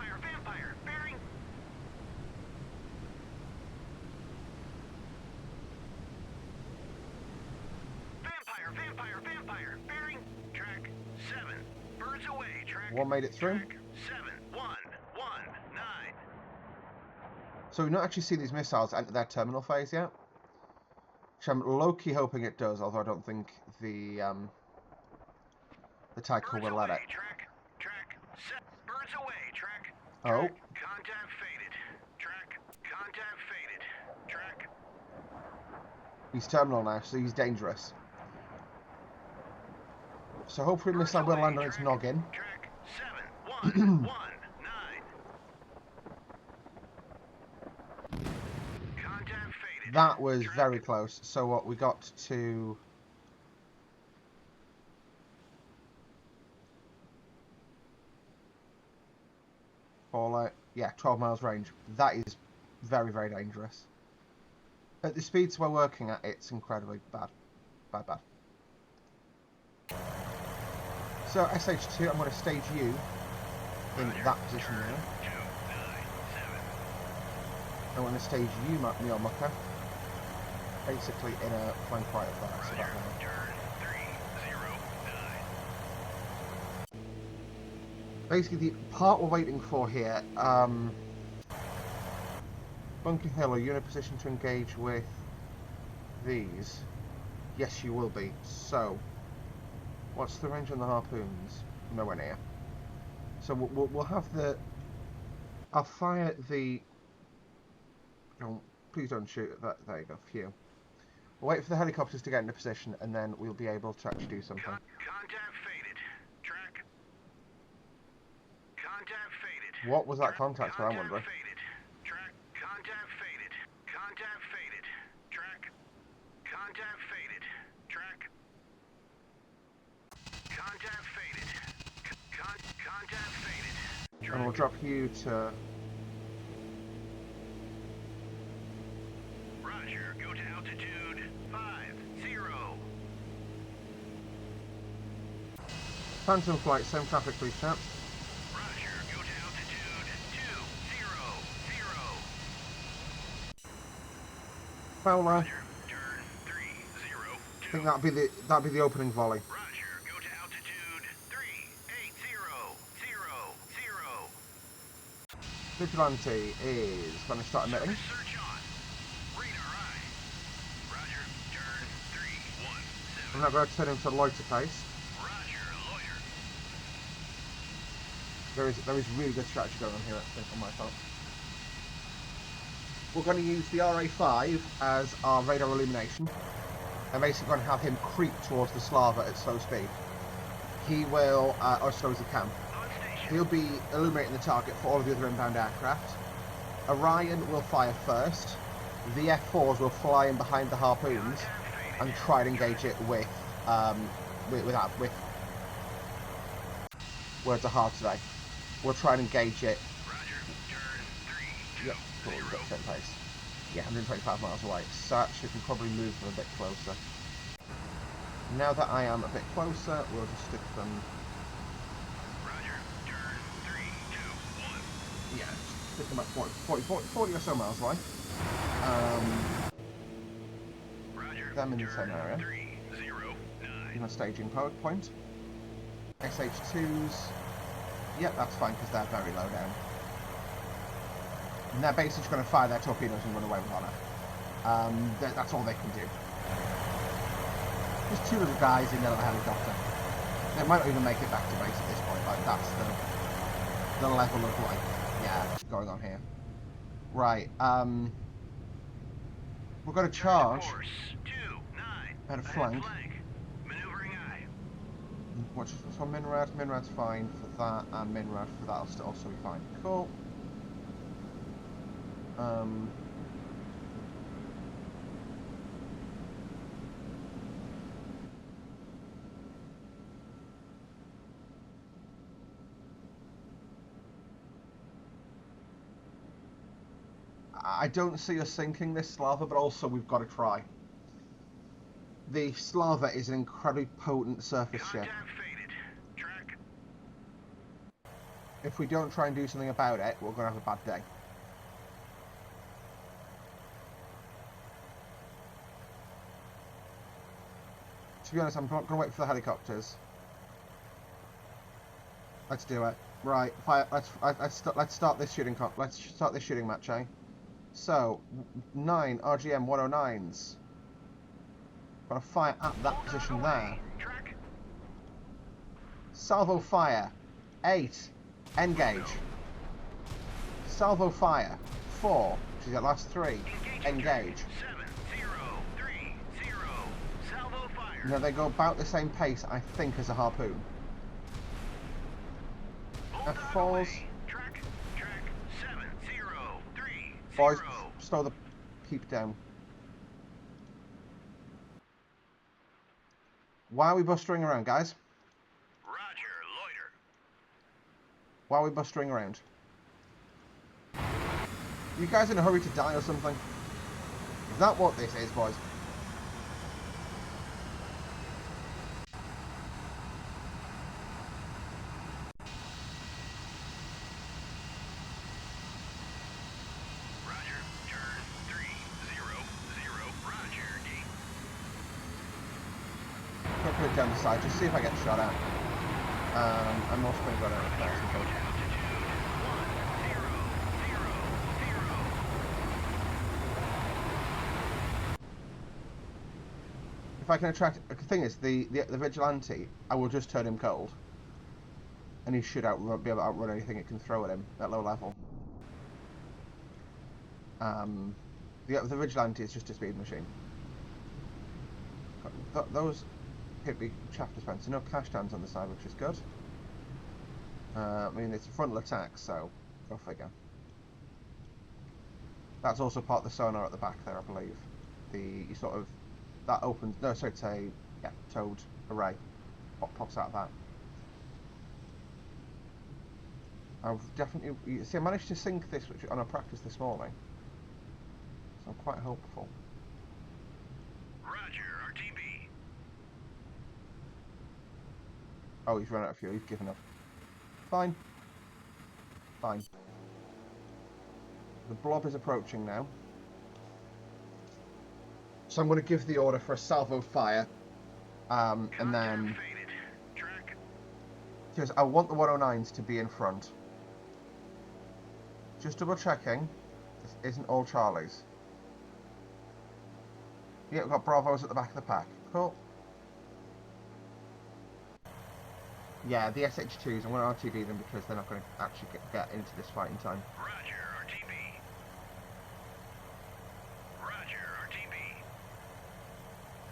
Vampire, bearing. Track 7. Birds away, track. One made it through. Track 7119. So we've not actually seen these missiles enter their terminal phase yet. Which I'm low-key hoping it does, although I don't think the Ticonderoga will let it. Birds away, track. Oh. Contact faded. Track. Contact faded. Track. He's terminal now, so he's dangerous. So hopefully missile will land on its noggin. Track 7119. Contact faded. That was very close. So what we got to... yeah, 12 miles range. That is very, very dangerous. At the speeds we're working at, it's incredibly bad. Bad. So SH2, I'm going to stage you in that position now. I'm going to stage you, Neil Mucker, basically in a flank right of that, so that now. Basically, the part we're waiting for here, Bunker Hill, are you in a position to engage with these? Yes, you will be. So, what's the range on the harpoons? Nowhere near. So we'll have the... I'll fire the... Oh, please don't shoot. There you go, phew. We'll wait for the helicopters to get into position, and then we'll be able to actually do something. Contact faded. Track. Contact faded. What was that contact for, I'm wondering? Faded. Track. Contact faded. Contact faded. Track. Contact faded. Track. And we'll drop you to... Roger, go to altitude 50. Phantom flight, same traffic, please, chap. Roger, go to altitude 200. Fowler. Roger, turn 302. I think that'd be the opening volley. Roger, go to altitude 380. Vigilante is going to start emitting. Search on. Radar eye. Roger, turn 317. I'm now going to turn him to loiter pace. Roger, loiter. There is really good strategy going on here, I think, on my part. We're going to use the RA5 as our radar illumination. I'm basically going to have him creep towards the Slava at slow speed. He will, or as slow as he can. He'll be illuminating the target for all of the other inbound aircraft. Orion will fire first. The F4s will fly in behind the harpoons and try and engage it with words are hard today. We'll try and engage it. Roger, turn 320. Yep, cool, we've got set pace. Yeah, 125 miles away. Such we can probably move them a bit closer. Now that I am a bit closer, we'll just stick them. Roger, turn 321. Yeah, just stick them at 40 or so miles away. Roger, Them in the same turn area. 309. In a staging point. SH2s. Yep, that's fine because they're very low down. And they're basically just going to fire their torpedoes and run away with honor. That's all they can do. Just two little guys in a little helicopter. They might not even make it back to base at this point. Like that's the level of like, yeah, going on here. Right. We're going to charge Course 29. at a flank. Maneuvering eye. So Minrad's fine for that, and Minrad for that will still also be fine. Cool. I don't see us sinking this Slava, but also we've got to try. The Slava is an incredibly potent surface ship. Contact faded. Track. If we don't try and do something about it, we're going to have a bad day. To be honest, I'm not going to wait for the helicopters. Let's do it. Right, fire. Let's start this shooting. Let's start this shooting match, eh? So, 9 RGM 109s. Gonna fire at that position there. Track. Salvo fire. 8. Engage. Salvo fire. 4. She's at last 3. Engage. 7030. Salvo fire. Now they go about the same pace, I think, as a harpoon. F4s. Track 7030. Boys, slow the peep down. Why are we bustering around, guys? Roger, loiter. Why are we bustering around? You guys in a hurry to die or something? Is that what this is, boys? Roger, turn 300. Roger, gate. I'm going to put it down the side, just see if I get shot at. I'm also going to go down the Altitude 1000. If I can attract... The thing is, the Vigilante, I will just turn him cold. And he should be able to outrun anything it can throw at him at low level. The Vigilante is just a speed machine. Those hit me chaff dispenser. No cash stands on the side, which is good. I mean, it's a frontal attack, so go figure. That's also part of the sonar at the back there, I believe. The sort of... That opens... No, sorry, it's a... Yeah, towed array. What pops out of that. I've definitely... See, I managed to sink this on a practice this morning. So I'm quite hopeful. Roger, RTB. Oh, he's run out of fuel. He's given up. Fine. Fine. The blob is approaching now. So I'm going to give the order for a salvo fire. And then... Faded. Track. Because I want the 109s to be in front. Just double checking. This isn't all Charlies. Yeah, we've got Bravos at the back of the pack. Cool. Yeah, the SH2s, I'm going to RTB them because they're not going to actually get into this fight in time. Roger, RTB. Roger,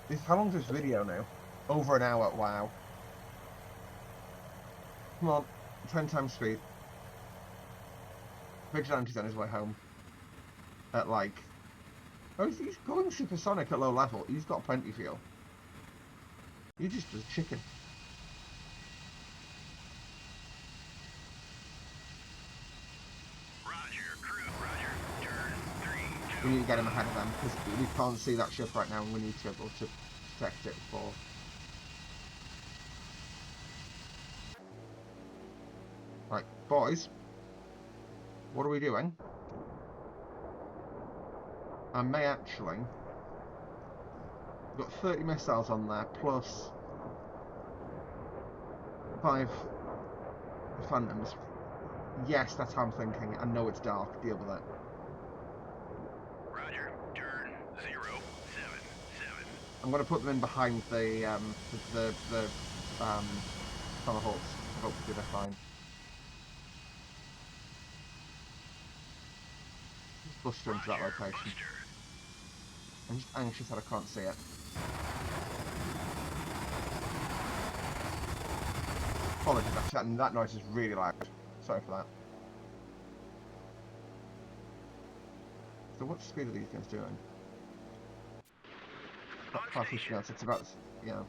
RTB. How long's this video now? Over an hour, wow. Come on, 10 times speed. Vigilante's on his way home. At like... Oh, he's going supersonic at low level. He's got plenty of fuel. He just does chicken. Roger, crew, roger. Turn 3, 2. We need to get him ahead of them because we can't see that ship right now and we need to be able to protect it before. Right, boys. What are we doing? I may actually... We've got 30 missiles on there, plus 5 Phantoms. Yes, that's how I'm thinking. I know it's dark. Deal with it. Roger, turn 0, 7, 7. I'm going to put them in behind the Tomahawks. Hopefully they're fine. Just buster into that location. Buster. I'm just anxious that I can't see it. Apologies, actually, that noise is really loud. Sorry for that. So what speed are these guys doing? About 550 knots, it's about, you know.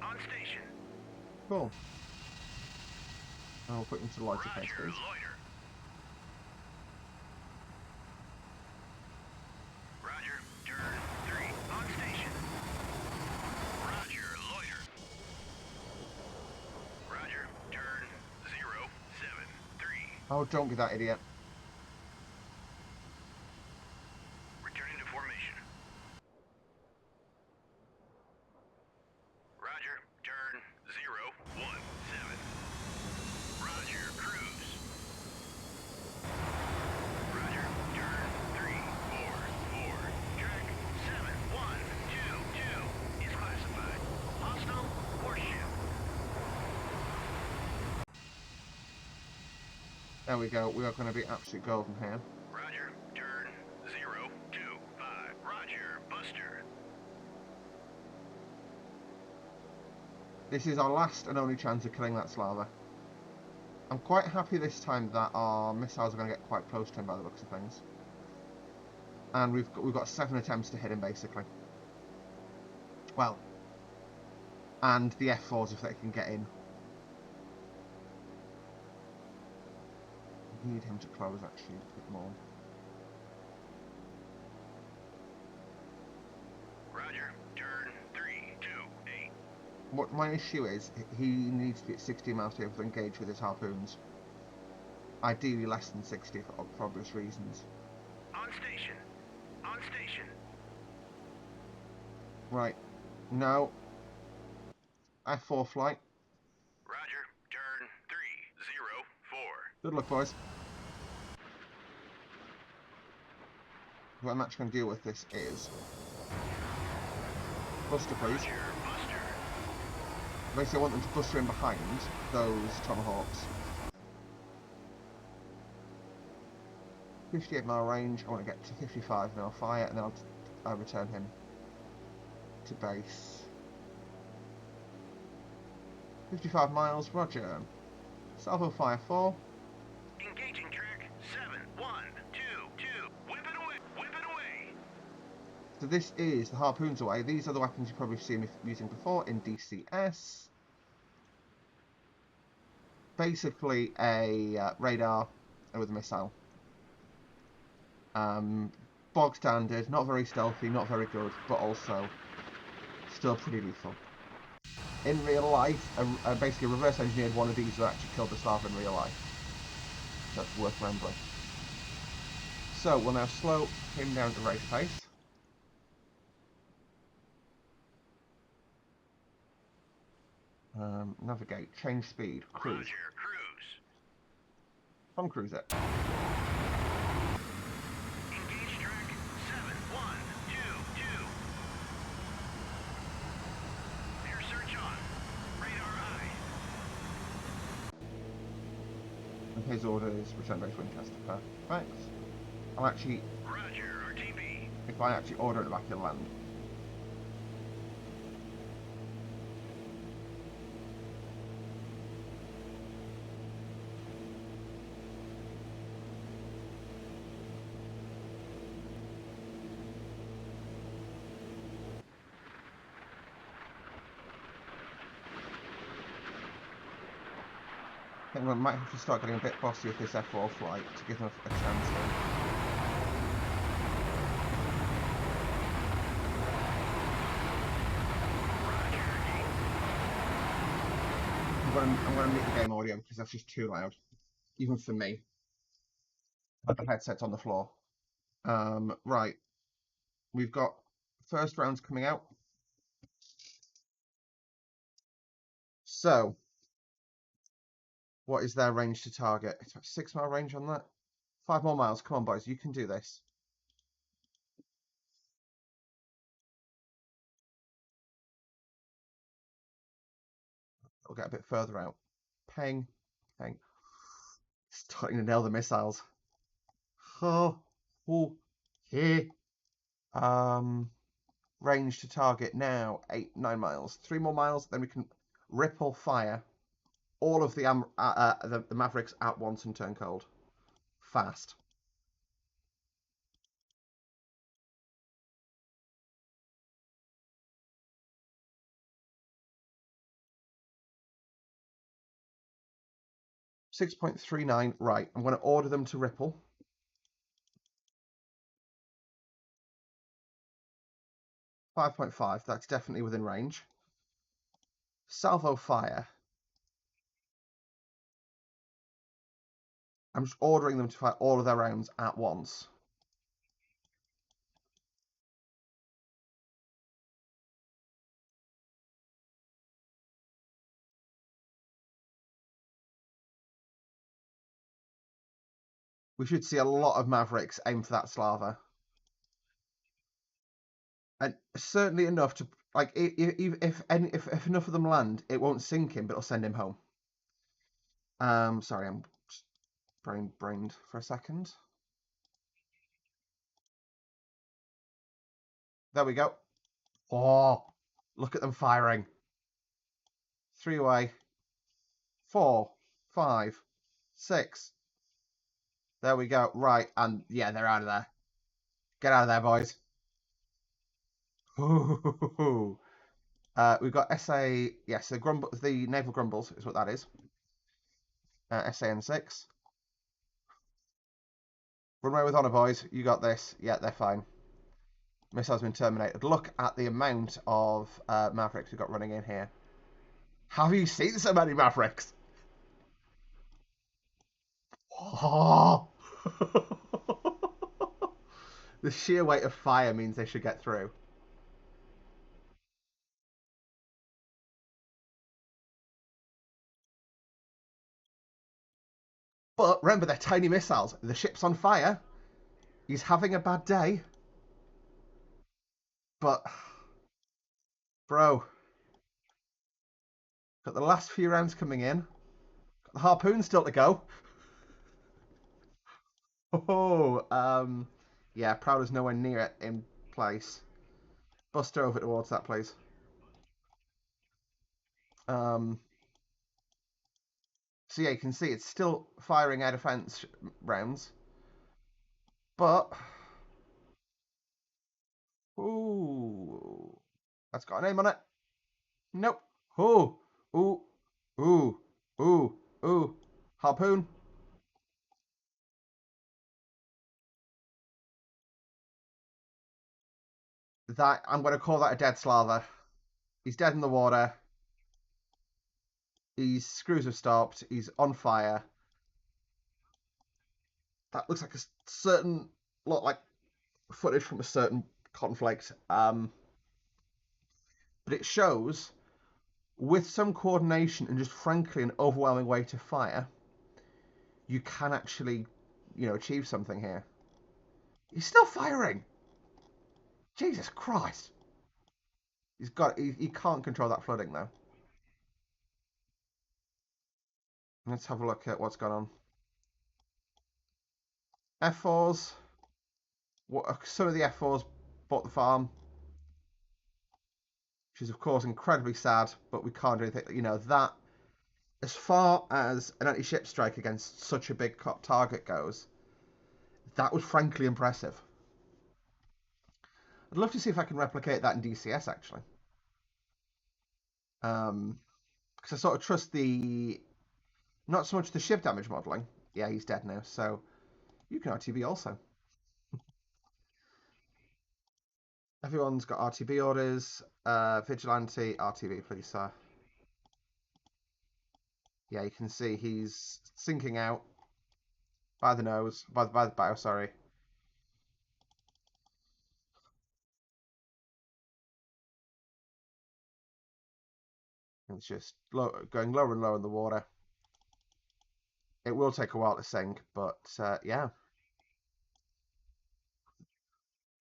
On station. Cool. And we'll put into the lighter case, Roger, please. loiter. Roger, turn 3. On station. Roger, loiter. Roger, turn 0, 7, 3. Oh, don't be that idiot. Returning to formation. Roger, turn 0, 1, 7. Roger, cruise. Roger, turn 3, 4, 4. Track 7, 1, 2, 2 is classified. Hostile warship. There we go, we are going to be absolute golden here. Roger, turn 0, 2, 5. Roger, buster. This is our last and only chance of killing that Slava. I'm quite happy this time that our missiles are going to get quite close to him by the looks of things. And we've got 7 attempts to hit him, basically. Well, and the F4s if they can get in. We need him to close, actually, a bit more. Roger, turn 3, 2, 8. What my issue is, he needs to be at 60 miles to be able to engage with his harpoons. Ideally less than 60 for obvious reasons. On station. On station. Right. No. F4 flight. Roger, turn 3, 0, 4. Good luck, boys. What I'm actually going to deal with this is... Buster, please. Roger, buster. Basically, I want them to buster in behind those Tomahawks. 58 mile range, I want to get to 55 mile fire, and then I'll return him to base. 55 miles, roger. Salvo fire 4. Engaging track 7, 1, 2, 2. Whip it away. Whip it away. So this is the harpoons away. These are the weapons you've probably seen me using before in DCS. basically a radar with a missile. Bog standard, not very stealthy, not very good, but also still pretty lethal. In real life, basically a reverse engineered one of these would actually kill the Slava in real life. So it's worth remembering. So we'll now slow him down to race pace. Navigate, change speed, cruise. Roger, cruise. Come cruise it. Engage track 7122. Air search on. Radar eye. And his order is return base Winchester. Perfect. I'll actually, Roger, RTB. if I actually order it back, it'll land. I think we might have to start getting a bit bossy with this F4 flight to give them a chance here. I'm going to mute the game audio because that's just too loud, even for me. But the headset's on the floor. Right, we've got first rounds coming out. So, what is their range to target? It's about 6 mile range on that. 5 more miles. Come on, boys, you can do this. We'll get a bit further out. Ping, ping. Starting to nail the missiles. Oh, here. Range to target now 9 miles. 3 more miles, then we can ripple fire all of the Mavericks at once and turn cold. Fast. .39. Right, I'm going to order them to ripple. 5.5. That's definitely within range. Salvo fire. I'm just ordering them to fire all of their rounds at once. We should see a lot of Mavericks aim for that Slava. And certainly enough to, like, if enough of them land, it won't sink him, but it'll send him home. Sorry, I'm just brained for a second. There we go. Oh, look at them firing. 3 away. 4, 5, 6. There we go. Right, and yeah, they're out of there. Get out of there, boys. We've got SA. Yes, the naval grumbles is what that is. SAN6. Runway with honour, boys. You got this. Yeah, they're fine. Missile's been terminated. Look at the amount of Mavericks we've got running in here. Have you seen so many Mavericks? Oh. The sheer weight of fire means they should get through. But remember, they're tiny missiles. The ship's on fire. He's having a bad day. But, bro, got the last few rounds coming in. Got the harpoon still to go. Oh, yeah, Prowler's nowhere near it in place. Buster over towards that place. So yeah, you can see it's still firing air defense rounds. But, ooh, that's got a name on it. Nope. Ooh, ooh, ooh, ooh. Ooh, harpoon. That I'm going to call that a dead slather. He's dead in the water. His screws have stopped. He's on fire. That looks like a certain look like footage from a certain conflict. But it shows with some coordination and just frankly an overwhelming weight of fire, you can actually, achieve something here. He's still firing. Jesus Christ. He can't control that flooding though. Let's have a look at what's gone on. F4s. Some of the F4s bought the farm, which is of course incredibly sad, but we can't do anything. That as far as an anti-ship strike against such a big target goes, that was frankly impressive. I'd love to see if I can replicate that in DCS actually. Because I sort of trust not so much the ship damage modelling. Yeah, he's dead now, so you can RTB also. Everyone's got RTB orders. Vigilante, RTB, please, sir. Yeah, you can see he's sinking out by the nose, by the bow, sorry. It's just going lower and lower in the water. It will take a while to sink, but yeah,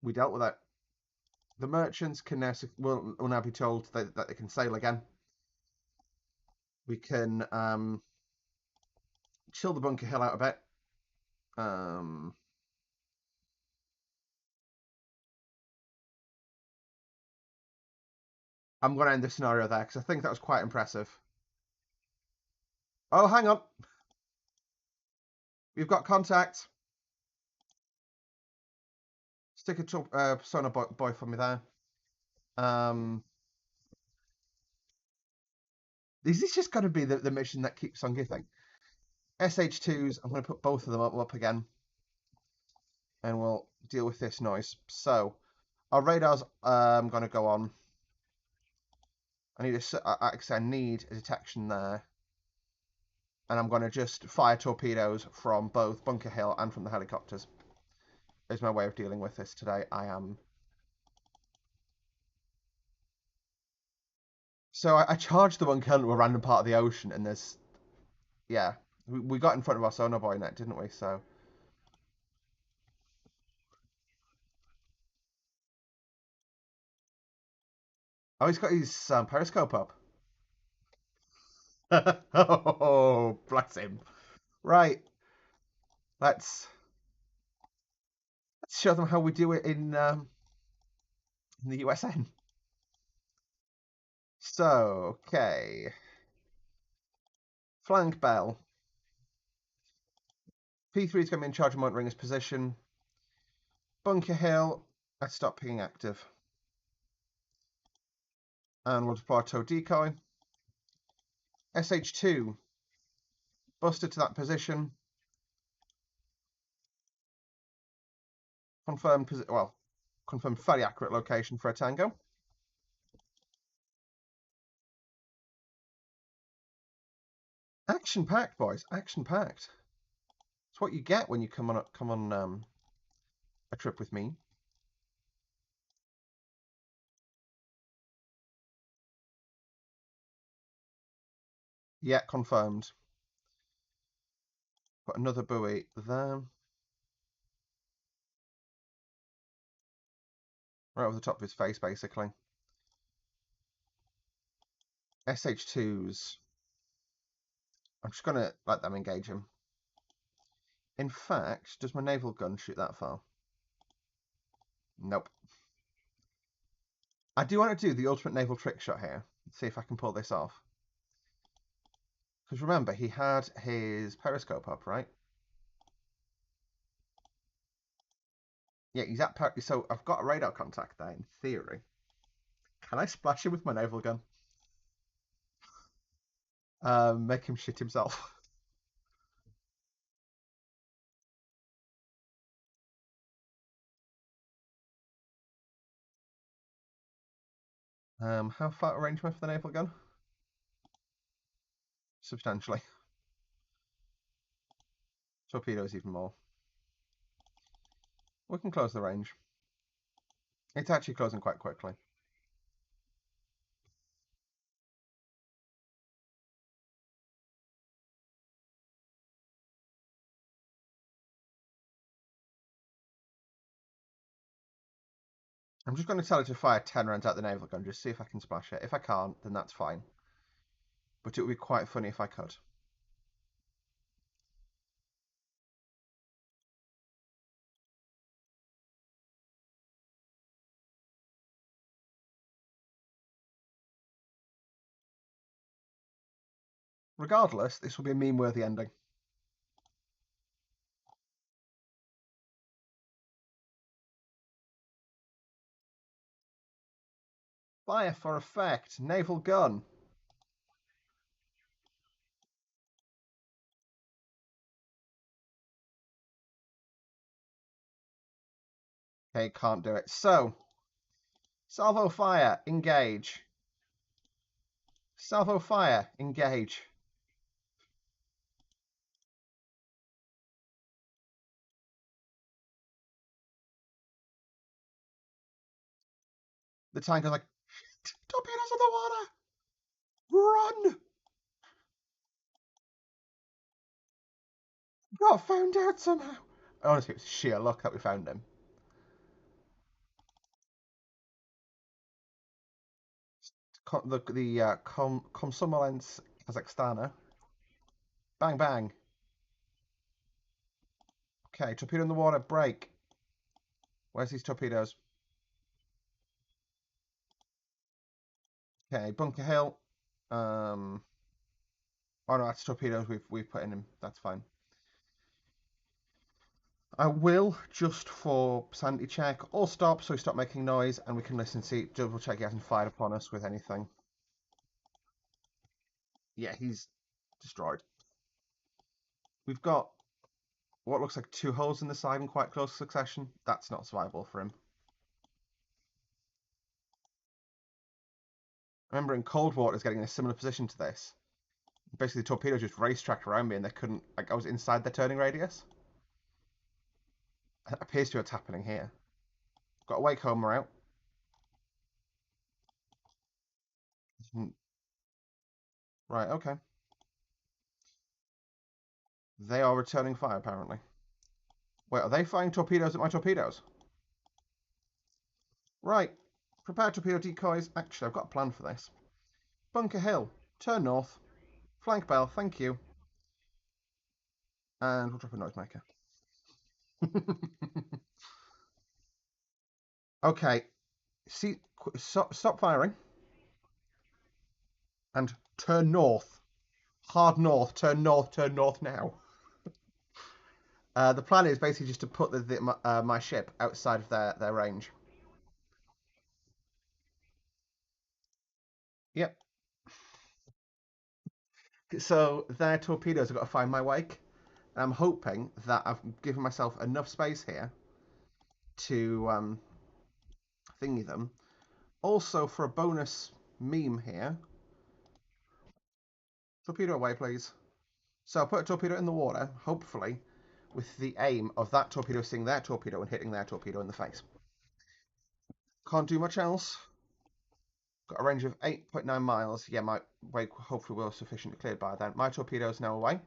we dealt with it. The merchants can now will now be told that they can sail again. We can chill the bunker hill out a bit. I'm going to end this scenario there because I think that was quite impressive. Oh, hang on. We've got contact. Stick a sonar boy for me there. This is just going to be the mission that keeps on giving. SH2s, I'm going to put both of them up again. And we'll deal with this noise. So, our radar's going to go on. I need a detection there. And I'm going to just fire torpedoes from both Bunker Hill and from the helicopters. Is my way of dealing with this today. So I charged the Bunker Hill into a random part of the ocean, and yeah, we got in front of our sonar boy net, didn't we? So. Oh, he's got his periscope up. Oh, bless him. Right. Let's show them how we do it in the USN. So, okay. Flank bell. P3 is going to be in charge of monitoring his position. Bunker Hill, let's stop pinging active. And we'll deploy tow decoy. SH2, busted to that position. Confirmed very accurate location for a tango. Action packed, boys. Action packed. It's what you get when you come on a trip with me. Yeah, confirmed. Got another buoy there. Right over the top of his face, basically. SH2s. I'm just going to let them engage him. In fact, does my naval gun shoot that far? Nope. I do want to do the ultimate naval trick shot here. Let's see if I can pull this off. Because remember, he had his periscope up, right? Yeah, he's at so I've got a radar contact there, in theory. Can I splash him with my naval gun? Make him shit himself. How far range am I for the naval gun? Substantially. Torpedoes even more. We can close the range. It's actually closing quite quickly. I'm just going to tell it to fire 10 rounds out the naval gun, just see if I can splash it. If I can't, then that's fine. But it would be quite funny if I could. Regardless, this will be a meme-worthy ending. Fire for effect. Naval gun. Okay, can't do it. So, salvo fire, engage. Salvo fire, engage. The tanker's like, torpedoes in the water! Run! Got found out somehow. Honestly, it was sheer luck that we found him. The Komsomolets Kazakhstana. Bang, bang. Okay, torpedo in the water, break. Where's these torpedoes? Okay, Bunker Hill. Oh no, that's torpedoes we've put in him. That's fine. I will, just for sanity check, all stop so he stop making noise and we can listen, see, double check he hasn't fired upon us with anything. Yeah, he's destroyed. We've got what looks like 2 holes in the side in quite close succession. That's not survivable for him. I remember in Cold Water getting in a similar position to this. Basically, the torpedoes just racetracked around me and they couldn't, like, I was inside their turning radius. It appears to what's happening here. Got a wake homer out. Right, okay. They are returning fire, apparently. Wait, are they firing torpedoes at my torpedoes? Right. Prepare torpedo decoys. Actually, I've got a plan for this. Bunker Hill. Turn north. Flank bell. Thank you. And we'll drop a noisemaker. Okay. See, stop firing. And turn north. Hard north. Turn north. Turn north now. The plan is basically just to put my ship outside of their range. Yep. So their torpedoes have got to find my wake. And I'm hoping that I've given myself enough space here to thingy them. Also, for a bonus meme here, torpedo away, please. So I'll put a torpedo in the water, hopefully, with the aim of that torpedo seeing their torpedo and hitting their torpedo in the face. Can't do much else. Got a range of 8.9 miles. Yeah, my wake hopefully will sufficiently cleared by then. My torpedo is now away.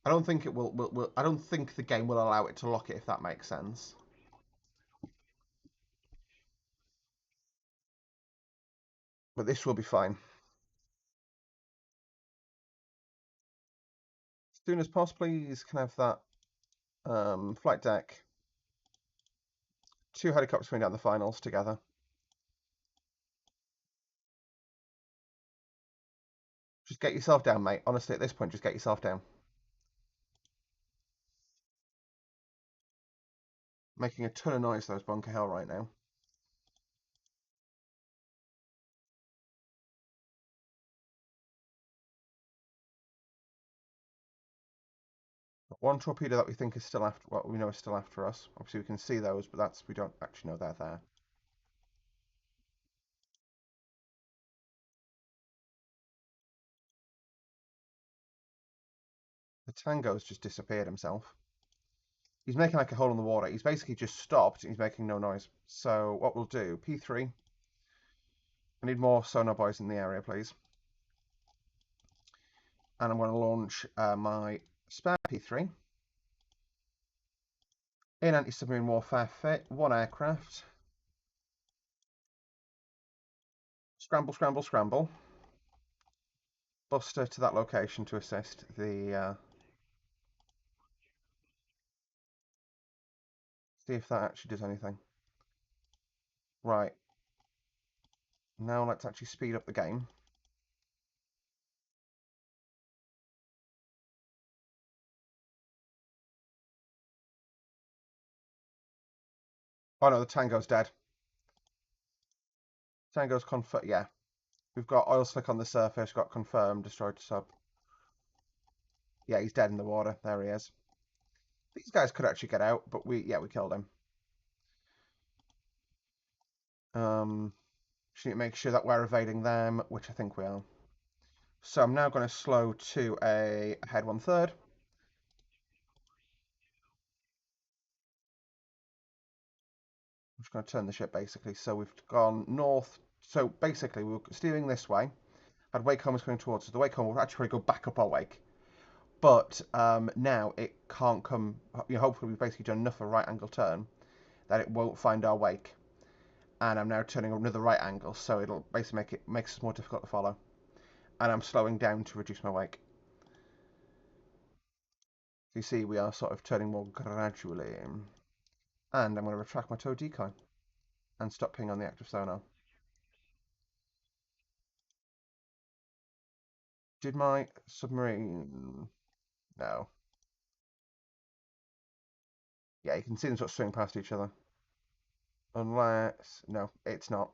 I don't think it will. I don't think the game will allow it to lock it, if that makes sense. But this will be fine. As soon as possible, please, can I have that flight deck. 2 helicopters coming down the finals together. Just get yourself down, mate. Honestly, at this point, just get yourself down. Making a ton of noise, those Bunker Hill right now. One torpedo that we think is still after, well, we know is still after us. Obviously, we can see those, but we don't actually know they're there. Tango's just disappeared himself. He's making like a hole in the water. He's basically just stopped and he's making no noise. So what we'll do, P3. I need more sonar boys in the area, please. And I'm going to launch my spare P3 in anti-submarine warfare fit. One aircraft. Scramble, scramble, scramble. Buster to that location to assist the... see if that actually does anything. Right. Now let's actually speed up the game. Oh no, the Tango's dead. Tango's confirmed. Yeah. We've got oil slick on the surface, got confirmed, destroyed sub. Yeah, he's dead in the water. There he is. These guys could actually get out, but we killed him. Just need to make sure that we're evading them, which I think we are. So I'm now going to slow to a head 1/3. I'm just going to turn the ship basically. So we've gone north. So basically we were steering this way. Had wake home was coming towards us. The wake home will actually go back up our wake. But now it can't come. Hopefully we've basically done enough of a right angle turn that it won't find our wake. And I'm now turning another right angle, so it'll basically makes it more difficult to follow. And I'm slowing down to reduce my wake. So you see, we are sort of turning more gradually. And I'm going to retract my tow decoy and stop ping on the active sonar. Did my submarine? No. Yeah, you can see them sort of swing past each other. Unless, no, it's not.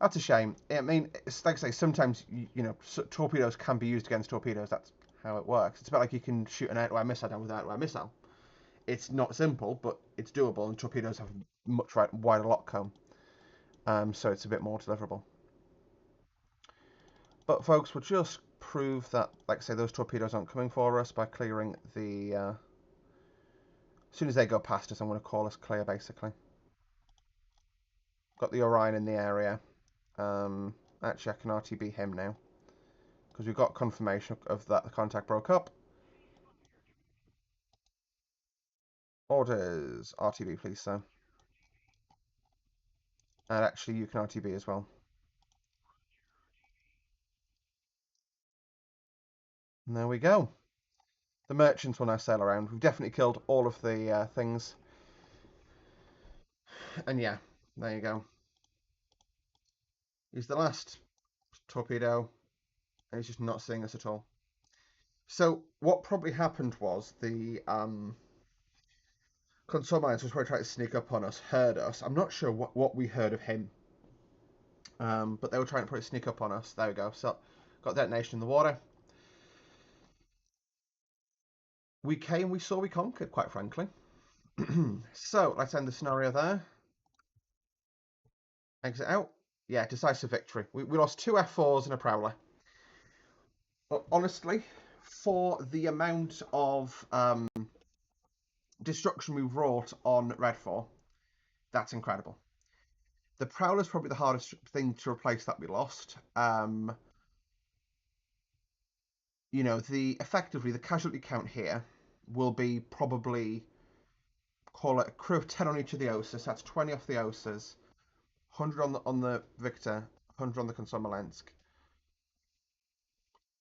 That's a shame. I mean, it's like I say, sometimes, torpedoes can be used against torpedoes. That's how it works. It's about like you can shoot an air-to-air missile down with an air-to-air missile. It's not simple, but it's doable, and torpedoes have a much wider lock cone. So it's a bit more deliverable. But folks, we'll just prove that, like I say, those torpedoes aren't coming for us by clearing the... as soon as they go past us, I'm going to call us clear, basically. Got the Orion in the area. Actually, I can RTB him now, because we've got confirmation of that the contact broke up. Orders. RTB, please, sir. And actually, you can RTB as well. And there we go. The merchants will now sail around. We've definitely killed all of the things. And yeah, there you go. He's the last torpedo, and he's just not seeing us at all. So what probably happened was the console mines was probably trying to sneak up on us, heard us. I'm not sure what we heard of him, but they were trying to probably sneak up on us. There we go. So got detonation in the water. We came, we saw, we conquered, quite frankly. So let's end the scenario there. Exit out. Yeah, decisive victory. We lost 2 F4s and a Prowler. But honestly, for the amount of destruction we wrought on Red 4, that's incredible. The Prowler's probably the hardest thing to replace that we lost. Effectively the casualty count here will be probably, call it a crew of 10 on each of the OSAs. That's 20 off the OSAs, 100 on the Victor, 100 on the Komsomolsk.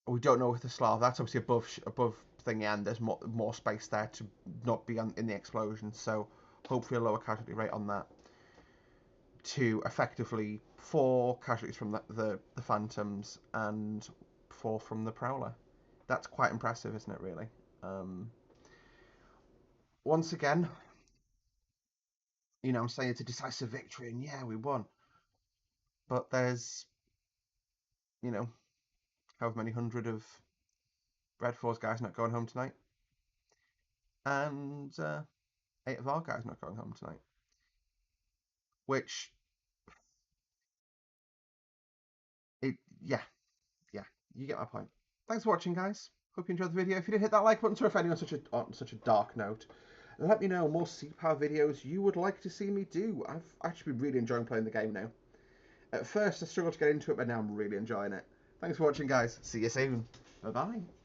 We don't know with the Slav. That's obviously above thingy, and there's more space there to not be in the explosion. So hopefully a lower casualty rate on that. To effectively 4 casualties from the Phantoms and 4 from the Prowler. That's quite impressive, isn't it? Really. Once again, I'm saying it's a decisive victory, and yeah, we won. But there's, however many hundred of Red Force guys not going home tonight, and 8 of our guys not going home tonight. Which, yeah, you get my point. Thanks for watching, guys. Hope you enjoyed the video. If you did, hit that like button. So if ending on such a dark note, let me know more Sea Power videos you would like to see me do. I've actually been really enjoying playing the game now. At first, I struggled to get into it, but now I'm really enjoying it. Thanks for watching, guys. See you soon. Bye-bye.